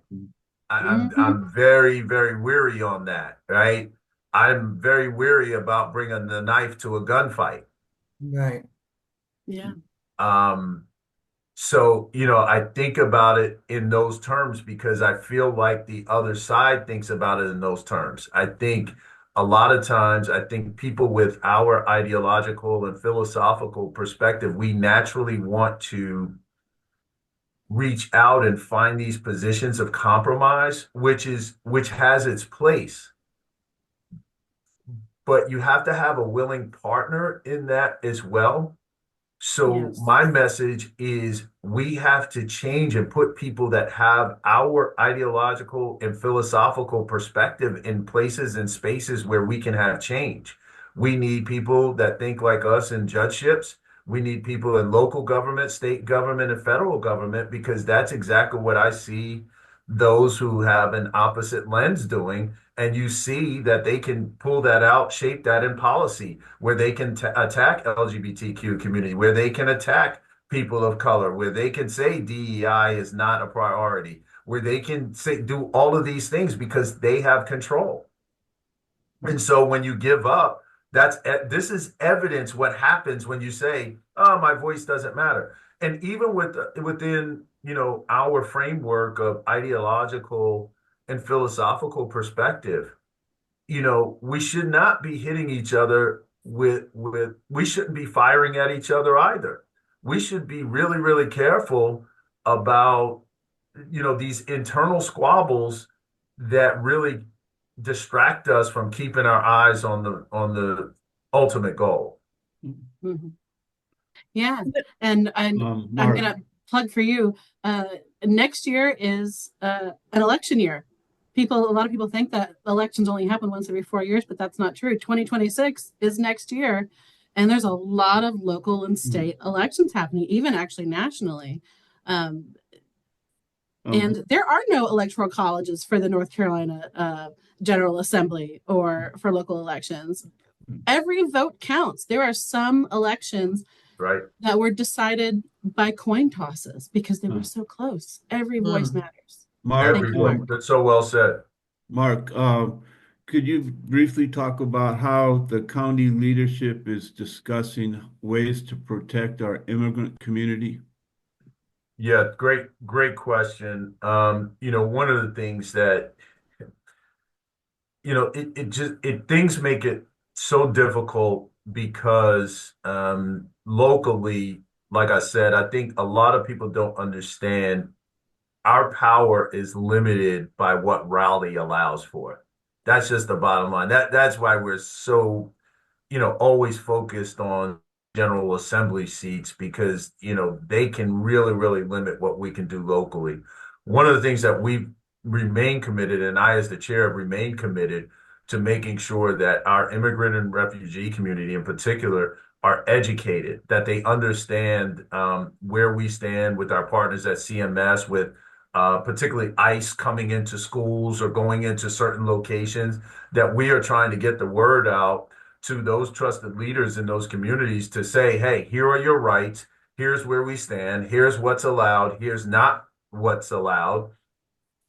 Speaker 6: I'm very, very weary on that, right? I'm very weary about bringing the knife to a gunfight.
Speaker 1: Right.
Speaker 3: Yeah.
Speaker 6: So, I think about it in those terms because I feel like the other side thinks about it in those terms. I think a lot of times, I think people with our ideological and philosophical perspective, we naturally want to reach out and find these positions of compromise, which has its place. But you have to have a willing partner in that as well. So
Speaker 3: Yes.
Speaker 6: my message is we have to change and put people that have our ideological and philosophical perspective in places and spaces where we can have change. We need people that think like us in judgeships. We need people in local government, state government, and federal government, because that's exactly what I see those who have an opposite lens doing. And you see that they can pull that out, shape that in policy, where they can attack LGBTQ community, where they can attack people of color, where they can say DEI is not a priority, where they can say do all of these things because they have control. And so when you give up, this is evidence what happens when you say, "Oh, my voice doesn't matter." And even within, our framework of ideological and philosophical perspective, we should not be hitting each other we shouldn't be firing at each other either. We should be really, really careful about, these internal squabbles that really distract us from keeping our eyes on the ultimate goal.
Speaker 3: Mhm. Yeah. And I'm
Speaker 5: Mark,
Speaker 3: gonna plug for you. Next year is an election year. A lot of people think that elections only happen once every 4 years, but that's not true. 2026 is next year, and there's a lot of local and state elections happening, even actually nationally. Um, and there are no electoral colleges for the North Carolina General Assembly or for local elections. Every vote counts. There are some elections
Speaker 6: Right.
Speaker 3: that were decided by coin tosses because they were so close. Every voice matters.
Speaker 5: Mark,
Speaker 3: Thank you, Mark.
Speaker 6: That's so well said.
Speaker 5: Mark, could you briefly talk about how the county leadership is discussing ways to protect our immigrant community?
Speaker 6: Yeah, great question. One of the things that, things make it so difficult because locally, like I said, I think a lot of people don't understand our power is limited by what Raleigh allows for. That's just the bottom line. That's why we're so, always focused on General Assembly seats, because, they can really, really limit what we can do locally. One of the things that we remain committed, and I as the chair have remained committed to making sure that our immigrant and refugee community in particular are educated, that they understand where we stand with our partners at CMS, with particularly ICE coming into schools or going into certain locations, that we are trying to get the word out to those trusted leaders in those communities to say, hey, here are your rights. Here's where we stand. Here's what's allowed. Here's not what's allowed.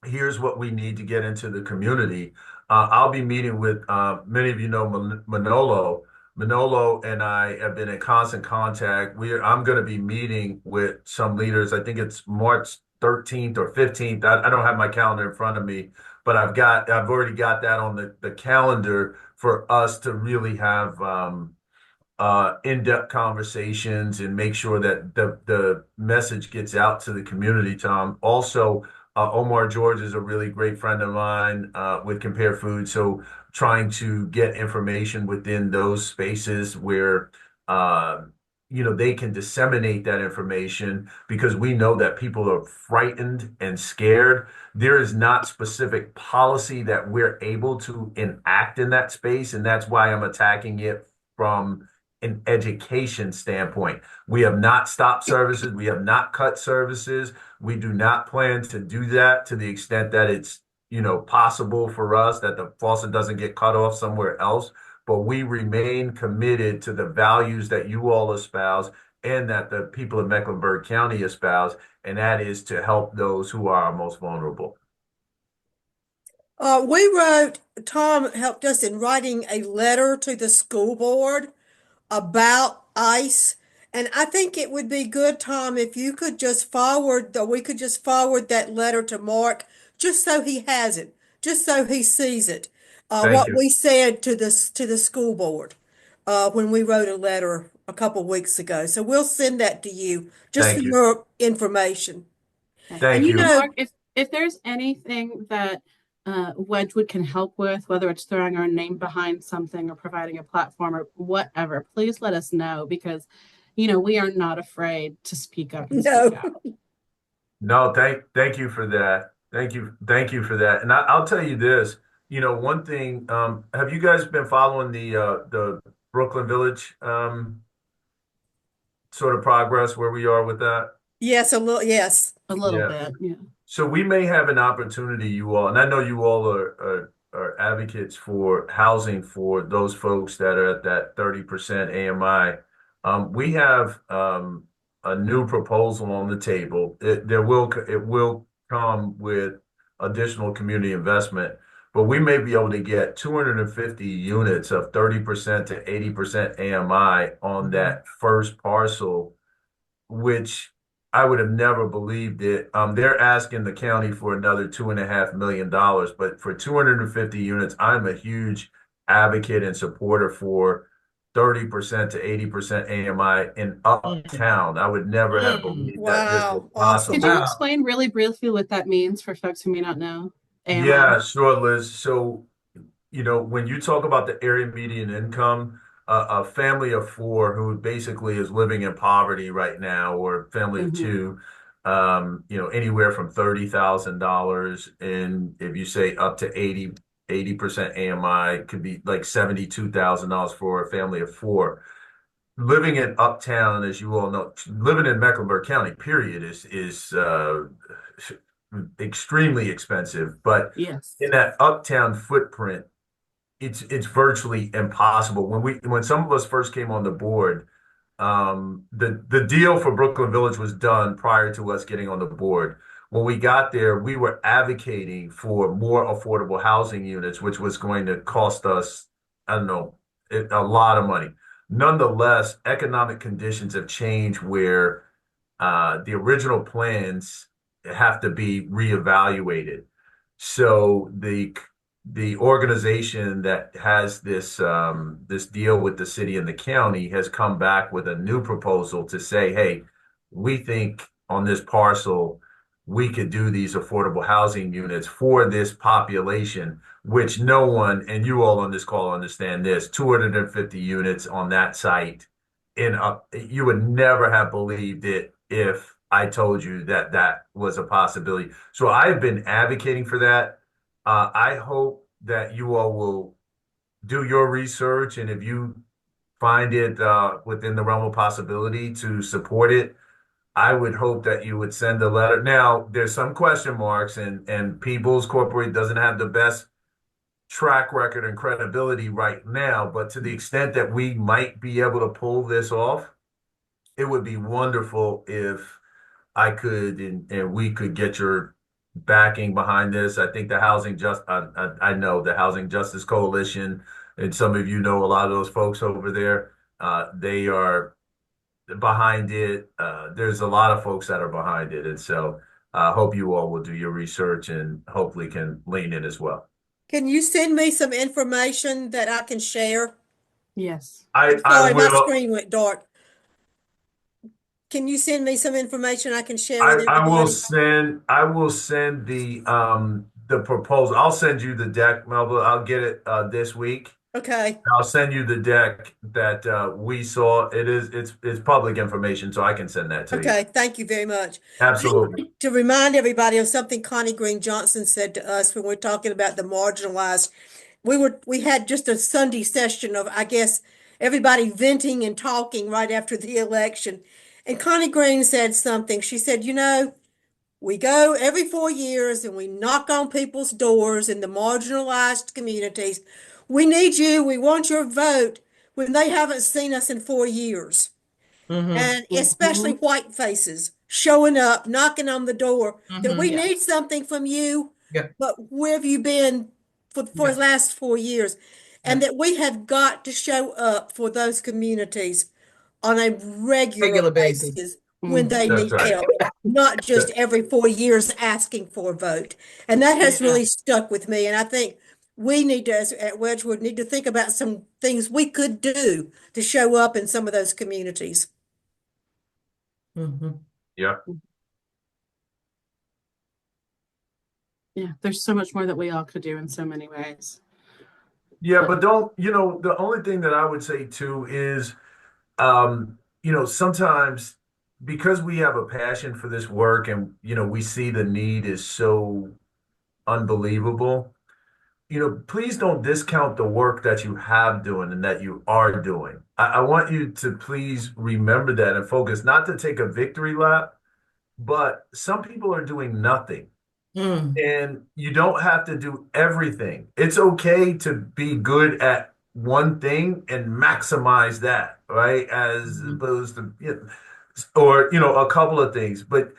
Speaker 6: Here's what we need to get into the community. I'll be meeting with, many of you know Manolo. Manolo and I have been in constant contact. I'm going to be meeting with some leaders. I think it's March 13th or 15th. I don't have my calendar in front of me, but I've already got that on the calendar for us to really have in-depth conversations and make sure that the message gets out to the community, Tom. Also, Omar George is a really great friend of mine with Compare Food. So trying to get information within those spaces where they can disseminate that information because we know that people are frightened and scared. There is not specific policy that we're able to enact in that space, and that's why I'm attacking it from an education standpoint. We have not stopped services. We have not cut services. We do not plan to do that to the extent that it's, possible for us that the faucet doesn't get cut off somewhere else. But we remain committed to the values that you all espouse and that the people of Mecklenburg County espouse, and that is to help those who are most vulnerable.
Speaker 2: Tom helped us in writing a letter to the school board about ICE. And I think it would be good, Tom, if you could we could just forward that letter to Mark, just so he has it, just so he sees it.
Speaker 6: Thank
Speaker 2: What
Speaker 6: you.
Speaker 2: we said to the school board, when we wrote a letter a couple weeks ago. So we'll send that to you just for
Speaker 6: Thank you.
Speaker 2: your information.
Speaker 3: Okay.
Speaker 6: Thank
Speaker 3: And
Speaker 6: you.
Speaker 3: Mark, if there's anything that Wedgewood can help with, whether it's throwing our name behind something or providing a platform or whatever, please let us know because, we are not afraid to speak up and
Speaker 2: No.
Speaker 3: speak out.
Speaker 6: No, thank you for that. Thank you for that. And I'll tell you this, one thing, have you guys been following the Brooklyn Village sort of progress where we are with that?
Speaker 2: Yes, a little, yes.
Speaker 3: A little
Speaker 6: Yeah.
Speaker 3: bit, yeah.
Speaker 6: So we may have an opportunity, you all, and I know you all are advocates for housing for those folks that are at that 30% AMI. We have a new proposal on the table. It will come with additional community investment, but we may be able to get 250 units of 30% to 80% AMI on that first parcel, which I would have never believed it. They're asking the county for another $2.5 million, but for 250 units, I'm a huge advocate and supporter for 30% to 80% AMI in uptown. I would never have believed that this was
Speaker 2: Wow, awesome.
Speaker 3: Could
Speaker 6: possible.
Speaker 3: you explain really briefly what that means for folks who may not know? AMI?
Speaker 6: Yeah, sure, Liz. So, when you talk about the area median income, a family of four who basically is living in poverty right now, or a family of two, anywhere from $30,000, and if you say up to 80% AMI, could be like $72,000 for a family of four. Living in uptown, as you all know, living in Mecklenburg County, period, is extremely expensive. But
Speaker 3: Yes.
Speaker 6: in that uptown footprint, it's virtually impossible. When some of us first came on the board, the deal for Brooklyn Village was done prior to us getting on the board. When we got there, we were advocating for more affordable housing units, which was going to cost us, I don't know, a lot of money. Nonetheless, economic conditions have changed where the original plans have to be reevaluated. So the organization that has this deal with the city and the county has come back with a new proposal to say, hey, we think on this parcel we could do these affordable housing units for this population, which no one, and you all on this call understand this, 250 units on that site you would never have believed it if I told you that that was a possibility. So I've been advocating for that. I hope that you all will do your research, and if you find it within the realm of possibility to support it, I would hope that you would send a letter. Now, there's some question marks, and People's Corporate doesn't have the best track record and credibility right now, but to the extent that we might be able to pull this off, it would be wonderful if I could and we could get your backing behind this. I think I know the Housing Justice Coalition, and some of you know a lot of those folks over there. They are behind it. There's a lot of folks that are behind it, and so I hope you all will do your research and hopefully can lean in as well.
Speaker 2: Can you send me some information that I can share?
Speaker 3: Yes.
Speaker 6: I
Speaker 2: Sorry, my
Speaker 6: will.
Speaker 2: screen went dark. Can you send me some information I can share with
Speaker 6: I will
Speaker 2: everybody?
Speaker 6: send the proposal. I'll send you the deck, Melba. I'll get it this week.
Speaker 2: Okay.
Speaker 6: I'll send you the deck that we saw. It's public information, so I can send that to you.
Speaker 2: Okay. Thank you very much.
Speaker 6: Absolutely.
Speaker 2: To remind everybody of something Connie Green Johnson said to us when we're talking about the marginalized, we had just a Sunday session of, I guess, everybody venting and talking right after the election. And Connie Green said something. She said, we go every 4 years and we knock on people's doors in the marginalized communities. We need you. We want your vote when they haven't seen us in 4 years.
Speaker 1: Mm-hmm.
Speaker 2: And especially white faces showing up, knocking on the door that
Speaker 1: Mm-hmm.
Speaker 2: we
Speaker 1: Yeah.
Speaker 2: need something from you,
Speaker 1: Yeah.
Speaker 2: but where have you been for
Speaker 1: Yeah.
Speaker 2: the last 4 years? And
Speaker 1: Yeah.
Speaker 2: that we have got to show up for those communities on a regular
Speaker 1: Regular basis.
Speaker 2: basis when
Speaker 3: Mm.
Speaker 2: they
Speaker 6: That's
Speaker 2: need
Speaker 6: right.
Speaker 2: help, not just every 4 years asking for a vote. And that has
Speaker 3: Yeah.
Speaker 2: really stuck with me. And I think we need to, as at Wedgewood, need to think about some things we could do to show up in some of those communities.
Speaker 1: Mm-hmm.
Speaker 6: Yeah.
Speaker 3: Yeah. There's so much more that we all could do in so many ways.
Speaker 6: Yeah, but don't, the only thing that I would say too is, sometimes because we have a passion for this work and, we see the need is so unbelievable, please don't discount the work that you have doing and that you are doing. I want you to please remember that and focus, not to take a victory lap, but some people are doing nothing.
Speaker 1: Mm.
Speaker 6: And you don't have to do everything. It's okay to be good at one thing and maximize that, right? As
Speaker 1: Mm-hmm.
Speaker 6: opposed to, or, a couple of things. But,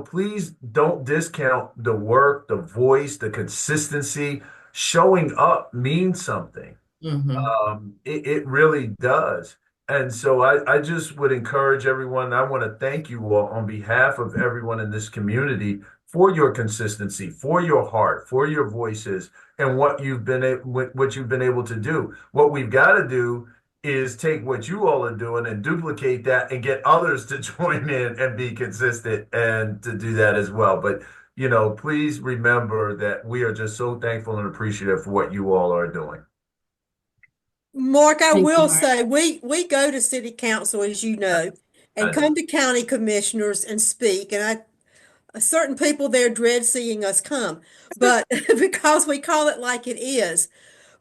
Speaker 6: please don't discount the work, the voice, the consistency. Showing up means something.
Speaker 1: Mm-hmm.
Speaker 6: It really does. And so I just would encourage everyone. I want to thank you all on behalf of everyone in this community for your consistency, for your heart, for your voices, and what you've been able to do. What we've got to do is take what you all are doing and duplicate that and get others to join in and be consistent and to do that as well. But please remember that we are just so thankful and appreciative for what you all are doing.
Speaker 2: Mark, I
Speaker 3: Thank you,
Speaker 2: will
Speaker 3: Mark.
Speaker 2: say we go to city council, as you know,
Speaker 6: I
Speaker 2: and
Speaker 6: know.
Speaker 2: come to county commissioners and speak. And certain people there dread seeing us come, but because we call it like it is.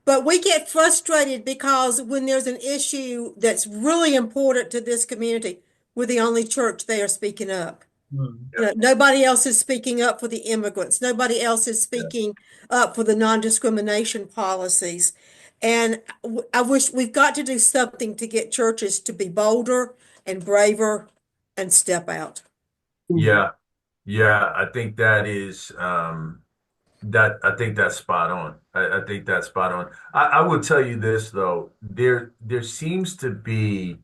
Speaker 2: But we get frustrated because when there's an issue that's really important to this community, we're the only church there speaking up.
Speaker 1: Mm-hmm.
Speaker 2: Nobody else is speaking up for the immigrants. Nobody else is
Speaker 6: Yeah.
Speaker 2: speaking up for the non-discrimination policies. And I wish we've got to do something to get churches to be bolder and braver and step out.
Speaker 3: Mhm.
Speaker 6: Yeah. Yeah. I think that is I think that's spot on. I think that's spot on. I will tell you this though, there seems to be,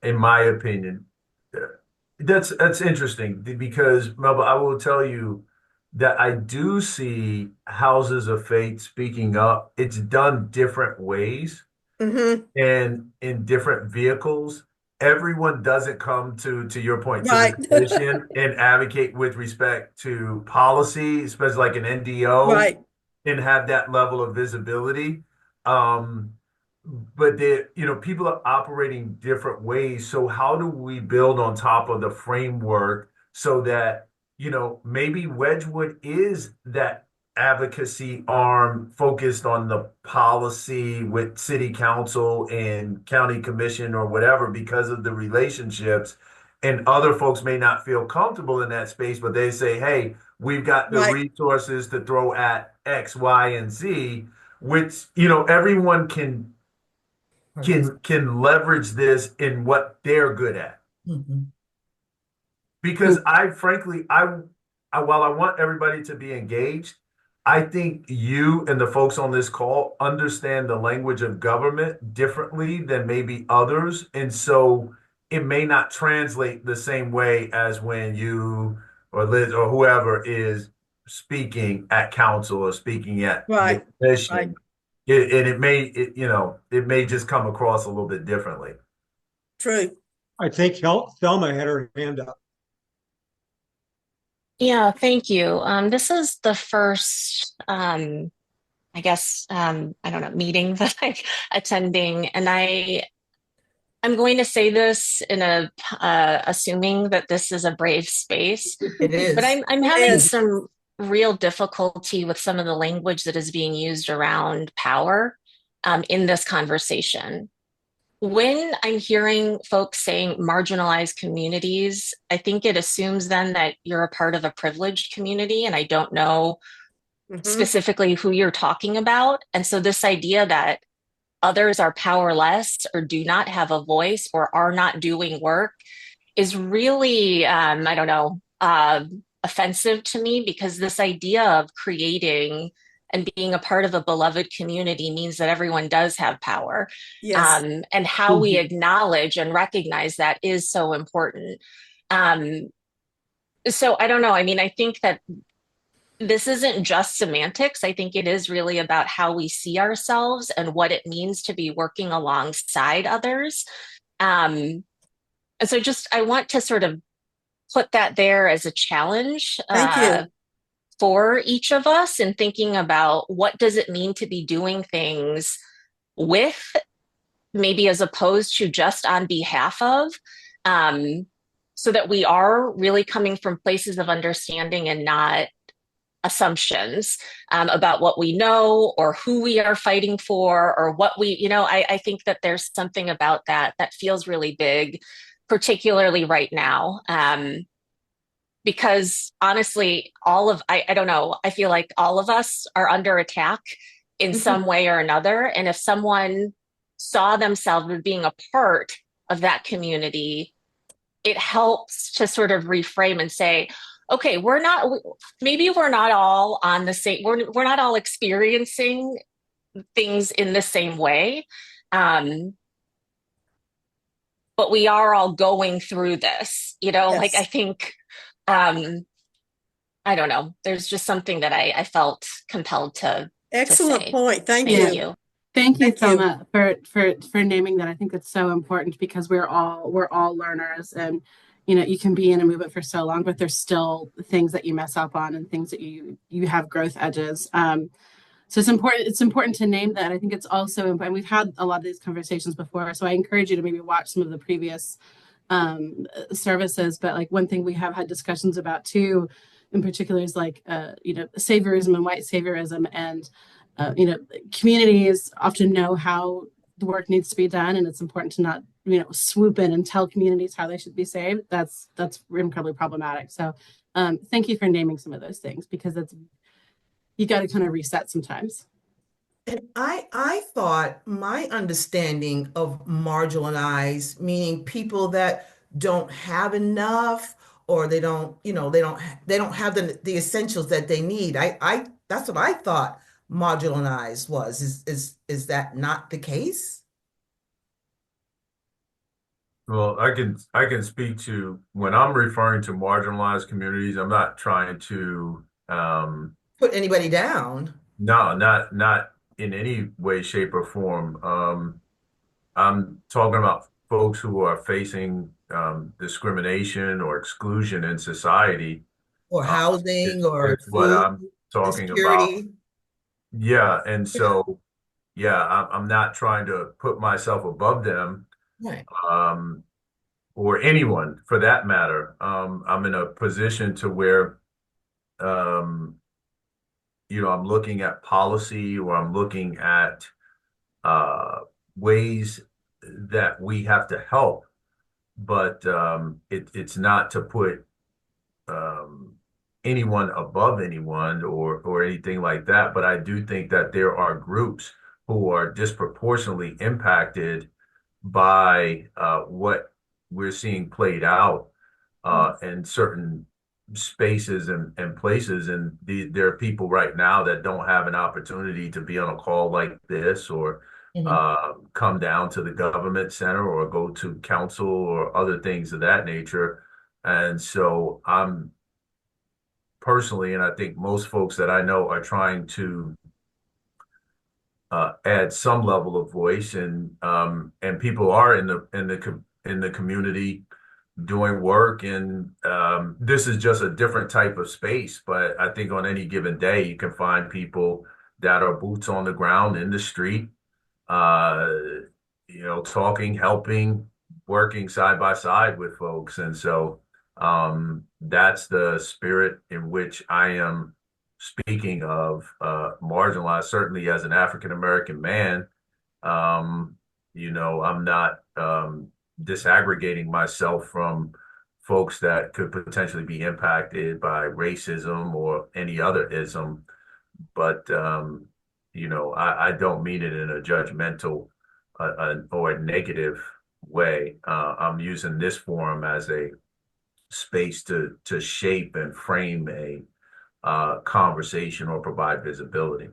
Speaker 6: in my opinion, uh, that's interesting because Melba, I will tell you that I do see houses of faith speaking up. It's done different ways
Speaker 2: Mm-hmm.
Speaker 6: and in different vehicles. Everyone doesn't come to your point, to the
Speaker 2: Right.
Speaker 6: commission and advocate with respect to policy, especially like an NDO,
Speaker 2: Right.
Speaker 6: and have that level of visibility. Um, but people are operating different ways. So how do we build on top of the framework so that, maybe Wedgewood is that advocacy arm focused on the policy with city council and county commission or whatever because of the relationships. And other folks may not feel comfortable in that space, but they say, hey, we've got the
Speaker 2: Right.
Speaker 6: resources to throw at X, Y, and Z, which, everyone can leverage this in what they're good at.
Speaker 1: Mm-hmm.
Speaker 6: Because I frankly, while I want everybody to be engaged, I think you and the folks on this call understand the language of government differently than maybe others. And so it may not translate the same way as when you or Liz or whoever is speaking at council or speaking at the
Speaker 2: Right. Right.
Speaker 6: commission. it may just come across a little bit differently.
Speaker 2: True.
Speaker 7: I think Thelma had her hand up.
Speaker 8: Yeah, thank you. This is the first, I guess, I don't know, meeting that I'm attending, and I'm going to say this in a assuming that this is a brave space,
Speaker 1: It
Speaker 8: but
Speaker 1: is.
Speaker 8: I'm
Speaker 2: It
Speaker 8: having
Speaker 2: is.
Speaker 8: some real difficulty with some of the language that is being used around power in this conversation. When I'm hearing folks saying marginalized communities, I think it assumes then that you're a part of a privileged community, and I don't know
Speaker 2: Hmm.
Speaker 8: specifically who you're talking about. And so this idea that others are powerless or do not have a voice or are not doing work is really, I don't know, offensive to me, because this idea of creating and being a part of a beloved community means that everyone does have power.
Speaker 2: Yes.
Speaker 8: And how we acknowledge and recognize that is so important. Um, so I don't know. I mean, I think that this isn't just semantics. I think it is really about how we see ourselves and what it means to be working alongside others. Um, and so just I want to sort of put that there as a challenge
Speaker 2: Thank you.
Speaker 8: for each of us in thinking about what does it mean to be doing things with, maybe as opposed to just on behalf of, um, so that we are really coming from places of understanding and not assumptions about what we know or who we are fighting for or what we, I think that there's something about that that feels really big, particularly right now. Because honestly, I don't know, I feel like all of us are under attack in
Speaker 2: Mhm.
Speaker 8: some way or another. And if someone saw themselves as being a part of that community, it helps to sort of reframe and say, okay, maybe we're not all on the same, we're not all experiencing things in the same way. Um, but we are all going through this, like I
Speaker 2: Yes.
Speaker 8: think, um, I don't know. There's just something that I felt compelled to
Speaker 2: Excellent
Speaker 8: say.
Speaker 2: point. Thank
Speaker 8: Thank
Speaker 3: Yeah.
Speaker 2: you.
Speaker 8: you.
Speaker 3: Thank you,
Speaker 2: Thank you.
Speaker 3: Thelma, for naming that. I think it's so important because we're all learners, and you can be in a movement for so long, but there's still things that you mess up on and things that you have growth edges. So it's important to name that. I think it's also important. We've had a lot of these conversations before, so I encourage you to maybe watch some of the previous services. But like one thing we have had discussions about too, in particular, is like saviorism and white saviorism, and communities often know how the work needs to be done, and it's important to not swoop in and tell communities how they should be saved. That's incredibly problematic. So thank you for naming some of those things, because it's you got to kind of reset sometimes.
Speaker 1: And I thought my understanding of marginalized, meaning people that don't have enough, or they don't have the essentials that they need. I that's what I thought marginalized was. Is that not the case?
Speaker 6: Well, I can speak to when I'm referring to marginalized communities, I'm not trying to
Speaker 1: Put anybody down.
Speaker 6: no, not in any way, shape, or form. I'm talking about folks who are facing discrimination or exclusion in society.
Speaker 1: Or
Speaker 6: Uh,
Speaker 1: housing
Speaker 6: is
Speaker 1: or
Speaker 6: what
Speaker 1: food
Speaker 6: I'm talking about.
Speaker 1: insecurity.
Speaker 6: Yeah, and so yeah, I'm not trying to put myself above them,
Speaker 1: Right.
Speaker 6: um, or anyone for that matter. I'm in a position to where um, I'm looking at policy or I'm looking at uh, ways that we have to help, but it's not to put um, anyone above anyone or anything like that. But I do think that there are groups who are disproportionately impacted by what we're seeing played out in certain spaces and places. And there are people right now that don't have an opportunity to be on a call like this or
Speaker 1: Mhm.
Speaker 6: come down to the government center or go to council or other things of that nature. And so I'm personally, and I think most folks that I know are trying to add some level of voice, and people are in the community doing work, and this is just a different type of space. But I think on any given day, you can find people that are boots on the ground in the street, uh, talking, helping, working side by side with folks. And so that's the spirit in which I am speaking of, marginalized, certainly as an African American man. I'm not disaggregating myself from folks that could potentially be impacted by racism or any other ism. But I don't mean it in a judgmental or a negative way. I'm using this forum as a space to shape and frame a conversation or provide visibility.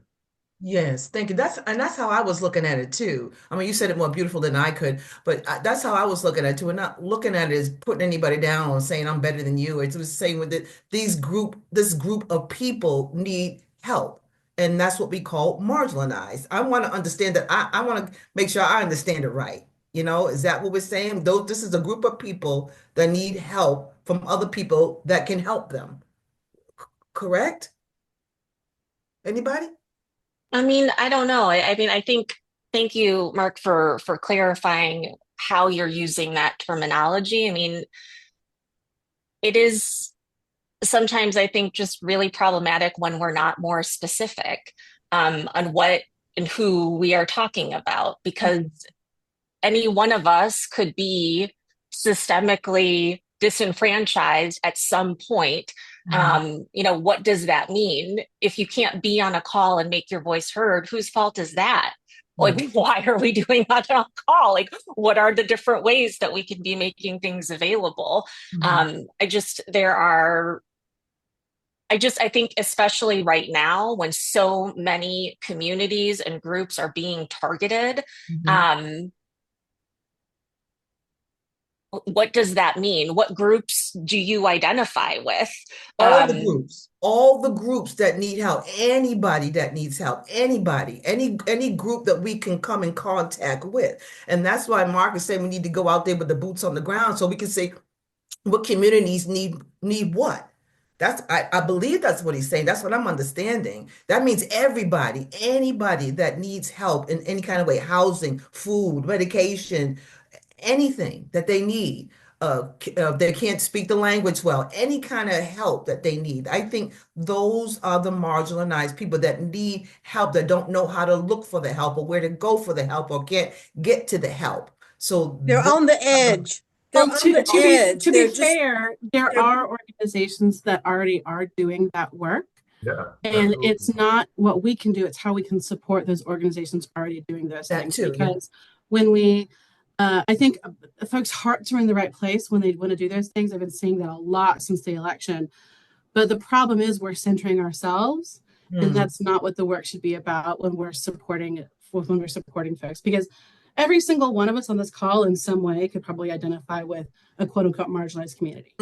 Speaker 1: Yes, thank you. That's how I was looking at it too. I mean, you said it more beautiful than I could, but that's how I was looking at it too. And not looking at it as putting anybody down or saying I'm better than you. It was saying with it, this group of people need help, and that's what we call marginalized. I want to understand that. I want to make sure I understand it right. Is that what we're saying? Though this is a group of people that need help from other people that can help them. Correct? Anybody?
Speaker 8: I mean, I don't know. I mean, I think thank you, Mark, for clarifying how you're using that terminology. I mean, it is sometimes I think just really problematic when we're not more specific on what and who we are talking about, because any one of us could be systemically disenfranchised at some point. What does that mean? If you can't be on a call and make your voice heard, whose fault is that? Like, why are we doing that on a call? Like, what are the different ways that we can be making things available? I think especially right now when so many communities and groups are being targeted, what does that mean? What groups do you identify with?
Speaker 1: All the groups that need help, anybody that needs help, anybody, any group that we can come in contact with. And that's why Mark is saying we need to go out there with the boots on the ground so we can say what communities need what. I believe that's what he's saying. That's what I'm understanding. That means everybody, anybody that needs help in any kind of way, housing, food, medication, anything that they need. They can't speak the language well, any kind of help that they need. I think those are the marginalized people that need help, that don't know how to look for the help or where to go for the help or can't get to the help. So
Speaker 2: They're on the edge. They're
Speaker 3: Well,
Speaker 2: on the edge.
Speaker 3: to be
Speaker 2: They're just
Speaker 3: fair, there
Speaker 2: they're
Speaker 3: are organizations that already are doing that work.
Speaker 6: Yeah,
Speaker 3: And
Speaker 6: absolutely.
Speaker 3: it's not what we can do, it's how we can support those organizations already doing those
Speaker 1: that
Speaker 3: things.
Speaker 1: too.
Speaker 3: Because when we, I think folks' hearts are in the right place when they want to do those things. I've been seeing that a lot since the election. But the problem is we're centering ourselves, and that's not what the work should be about when we're supporting folks. Because every single one of us on this call in some way could probably identify with a quote unquote marginalized community.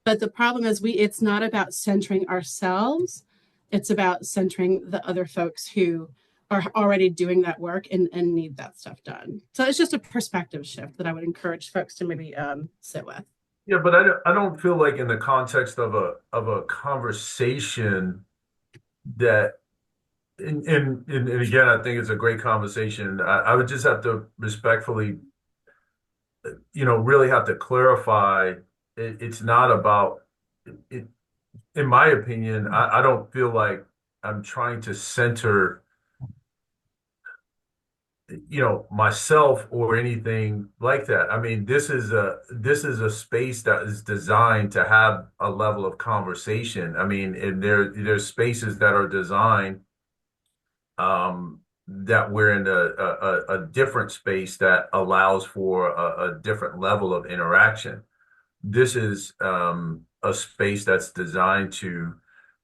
Speaker 3: But the problem is it's not about centering ourselves. It's about centering the other folks who are already doing that work and need that stuff done. So it's just a perspective shift that I would encourage folks to maybe sit with.
Speaker 6: Yeah, but I don't feel like in the context of a conversation that and again, I think it's a great conversation. I would just have to respectfully, really have to clarify. It's not about it. In my opinion, I don't feel like I'm trying to center, myself or anything like that. I mean, this is a space that is designed to have a level of conversation. I mean, and there's spaces that are designed that we're in a different space that allows for a different level of interaction. This is a space that's designed to,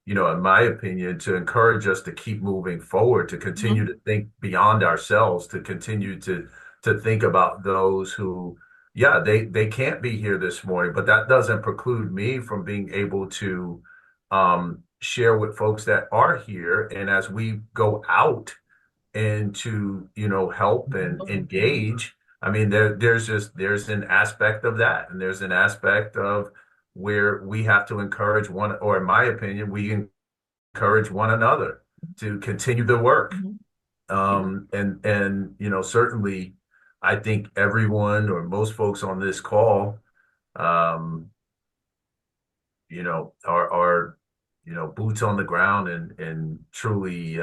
Speaker 6: in my opinion, to encourage us to keep moving forward, to continue to think beyond ourselves, to continue to think about those who, yeah, they can't be here this morning, but that doesn't preclude me from being able to share with folks that are here. And as we go out and to, help and engage. I mean, there's an aspect of that, and there's an aspect of where we have to encourage one, or in my opinion, we encourage one another to continue the work. And certainly, I think everyone or most folks on this call, um, are boots on the ground and truly,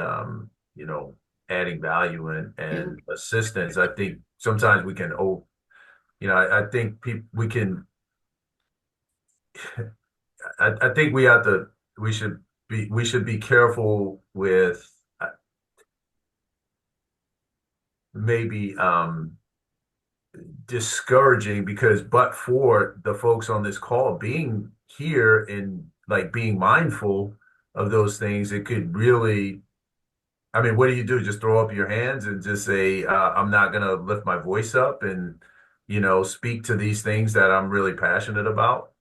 Speaker 6: adding value and assistance. I think sometimes we can, I think we can, I think we should be careful with maybe discouraging, because but for the folks on this call being here and like being mindful of those things, it could really, I mean, what do you do? Just throw up your hands and just say, I'm not going to lift my voice up and, speak to these things that I'm really passionate about?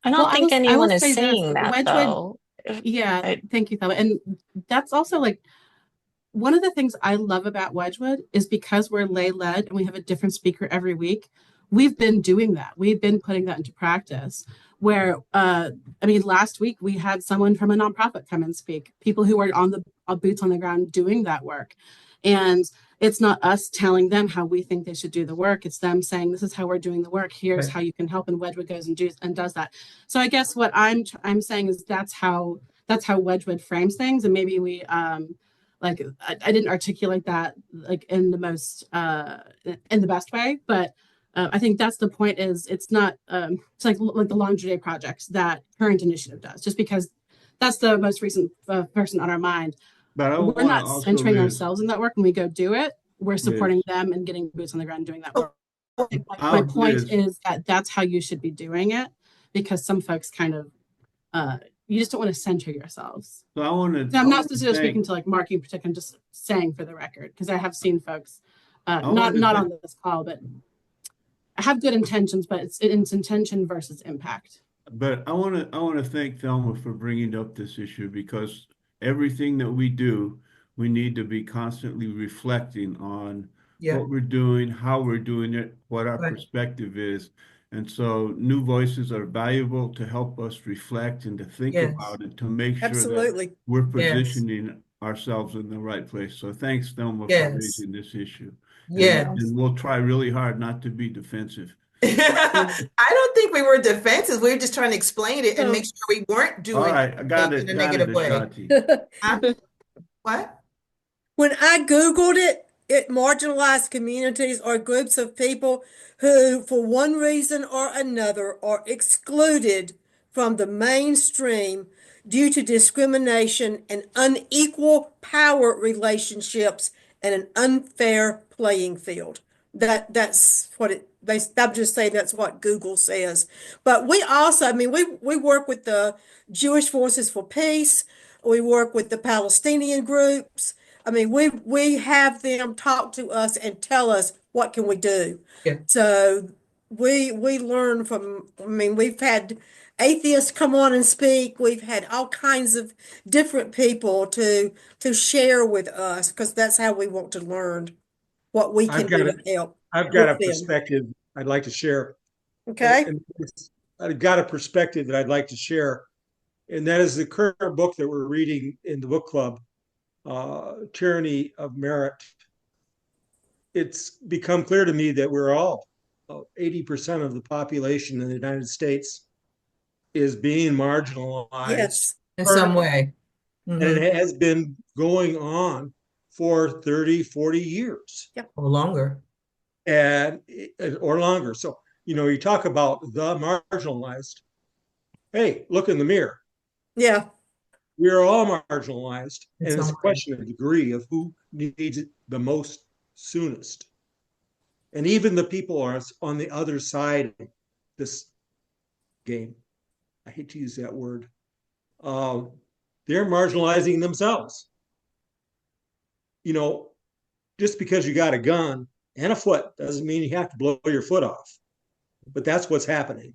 Speaker 8: I don't
Speaker 3: Well,
Speaker 8: think
Speaker 3: I will
Speaker 8: anyone is
Speaker 3: say this,
Speaker 8: saying that
Speaker 3: Wedgewood,
Speaker 8: though.
Speaker 3: yeah, thank you, Thelma. And that's also like one of the things I love about Wedgewood is because we're lay led and we have a different speaker every week. We've been doing that. We've been putting that into practice. Where, I mean, last week we had someone from a nonprofit come and speak, people who are on the boots on the ground doing that work. And it's not us telling them how we think they should do the work. It's them saying, this is how we're doing the work. Here's how you can help. And Wedgewood goes and does that. So I guess what I'm saying is that's how Wedgewood frames things. And maybe we, like I didn't articulate that like in the most in the best way, but I think that's the point. Is it's not it's like the Laundry Day projects that Current Initiative does, just because that's the most recent person on our mind.
Speaker 5: But I
Speaker 3: We're
Speaker 5: want to
Speaker 3: not
Speaker 5: also
Speaker 3: centering
Speaker 5: raise,
Speaker 3: ourselves in that work when we go do it. We're supporting
Speaker 5: Liz,
Speaker 3: them and getting boots on the ground and doing that work. My point
Speaker 5: Liz,
Speaker 3: is that that's how you should be doing it, because some folks kind of you just don't want to center yourselves.
Speaker 5: so I want to.
Speaker 3: So I'm not necessarily speaking to like marketing in particular. I'm just saying for the record, because I have seen folks, not on this call, but have good intentions, but it's intention versus impact.
Speaker 5: But I want to thank Thelma for bringing up this issue, because everything that we do, we need to be constantly reflecting on what we're doing, how we're doing it, what our perspective is. And so new voices are valuable to help us reflect and to think about it, to make sure
Speaker 2: Absolutely.
Speaker 5: that we're positioning ourselves in the right place. So thanks, Thelma, for raising this issue. And we'll try really hard not to be defensive.
Speaker 1: I don't think we were defensive. We were just trying to explain it and make sure we weren't doing
Speaker 5: All right, I got it.
Speaker 1: in a negative way. What?
Speaker 2: When I Googled it, marginalized communities are groups of people who, for one reason or another, are excluded from the mainstream due to discrimination and unequal power relationships and an unfair playing field. That's what I'm just saying that's what Google says. But we also, I mean, we work with the Jewish Forces for Peace. We work with the Palestinian groups. I mean, we have them talk to us and tell us what can we do. So we learn from, I mean, we've had atheists come on and speak. We've had all kinds of different people to share with us, because that's how we want to learn what we can do to help.
Speaker 7: I've got a perspective I'd like to share.
Speaker 2: Okay.
Speaker 7: And I've got a perspective that I'd like to share, and that is the current book that we're reading in the book club, Tyranny of Merit. It's become clear to me that we're all, 80% of the population in the United States is being marginalized
Speaker 1: in some way.
Speaker 7: And it has been going on for 30, 40 years.
Speaker 1: Or longer.
Speaker 7: Or longer. So, you talk about the marginalized. Hey, look in the mirror.
Speaker 2: Yeah.
Speaker 7: We're all marginalized. And it's a question of degree of who needs it the most soonest. And even the people are on the other side of this game. I hate to use that word. They're marginalizing themselves. Just because you got a gun and a foot doesn't mean you have to blow your foot off. But that's what's happening.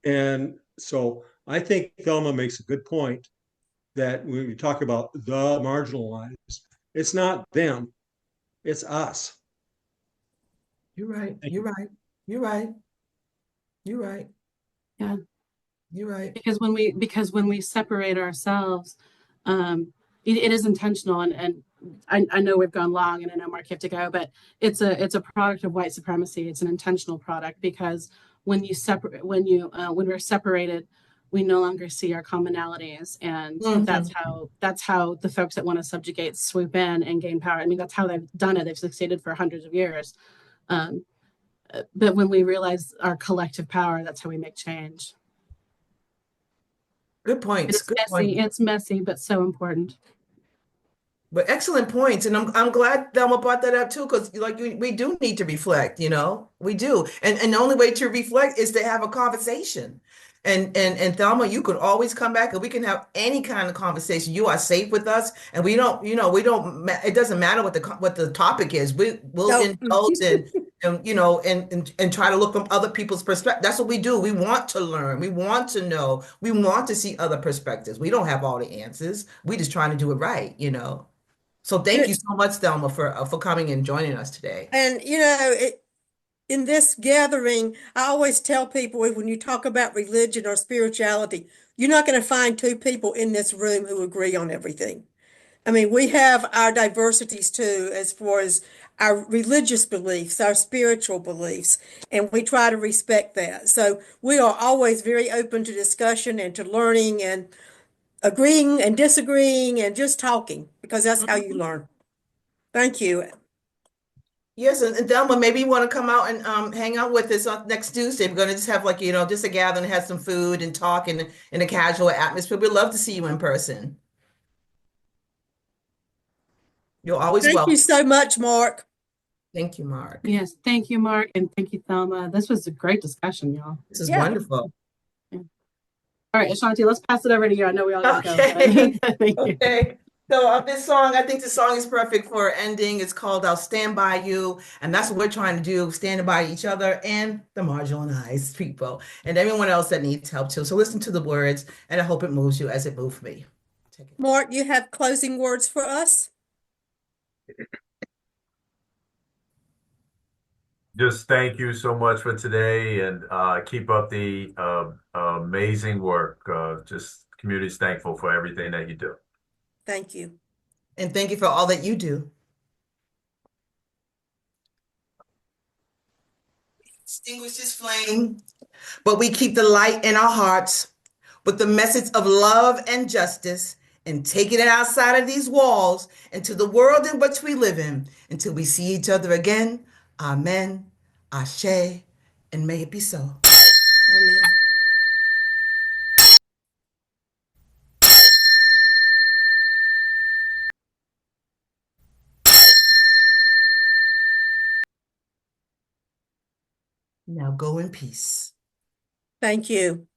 Speaker 7: And so I think Thelma makes a good point that when we talk about the marginalized, It's not them, it's us.
Speaker 1: You're right.
Speaker 7: Thank
Speaker 1: You're
Speaker 7: you.
Speaker 1: right. You're right. You're right.
Speaker 3: Yeah.
Speaker 1: You're right.
Speaker 3: Because when we separate ourselves, it is intentional, and I know we've gone long, and I know Mark you have to go, but it's a product of white supremacy. It's an intentional product, because when we're separated, we no longer see our commonalities, and that's how the folks that want to subjugate swoop in and gain power. I mean, that's how they've done it. They've succeeded for hundreds of years. But when we realize our collective power, that's how we make change.
Speaker 1: Good points.
Speaker 3: It's
Speaker 1: Good
Speaker 3: messy.
Speaker 1: points.
Speaker 3: It's messy, but so important.
Speaker 1: But excellent points, and I'm glad Thelma brought that up too, because like we do need to reflect, we do, and the only way to reflect is to have a conversation, and Thelma, you could always come back and we can have any kind of conversation. You are safe with us, and we don't, it doesn't matter what the topic is. We'll
Speaker 2: No.
Speaker 1: indulge and try to look from other people's perspective. That's what we do. We want to learn. We want to know. We want to see other perspectives. We don't have all the answers. We just trying to do it right. So thank you so much, Thelma, for coming and joining us today.
Speaker 2: And in this gathering, I always tell people, when you talk about religion or spirituality, you're not going to find two people in this room who agree on everything. I mean, we have our diversities too, as far as our religious beliefs, our spiritual beliefs, and we try to respect that. So we are always very open to discussion and to learning and agreeing and disagreeing and just talking, because that's how you learn. Thank you.
Speaker 1: Yes, and Thelma, maybe you want to come out and hang out with us on next Tuesday. We're going to just have just a gathering, have some food and talk in a casual atmosphere. We'd love to see you in person. You're always
Speaker 2: Thank you
Speaker 1: welcome.
Speaker 2: so much, Mark.
Speaker 1: Thank you, Mark.
Speaker 3: Yes, thank you, Mark, and thank you, Thelma. This was a great discussion, y'all.
Speaker 1: This is wonderful.
Speaker 3: Yeah. All right, Ashanti, let's pass it over to you. I know we all got to
Speaker 1: Okay.
Speaker 3: go. Thank you.
Speaker 1: Okay. So this song, I think the song is perfect for ending. It's called "I'll Stand By You," and that's what we're trying to do: standing by each other and the marginalized people and everyone else that needs help too. So listen to the words, and I hope it moves you as it moved me. Take it.
Speaker 2: Mark, you have closing words for us?
Speaker 6: Just thank you so much for today, and keep up the amazing work. Just community's thankful for everything that you do.
Speaker 2: Thank you.
Speaker 1: And thank you for all that you do. Extinguish this flame, but we keep the light in our hearts with the message of love and justice, and taking it outside of these walls into the world in which we live in until we see each other again. Amen, Ashe, and may it be so.
Speaker 2: Amen.
Speaker 1: Now go in peace.
Speaker 2: Thank you.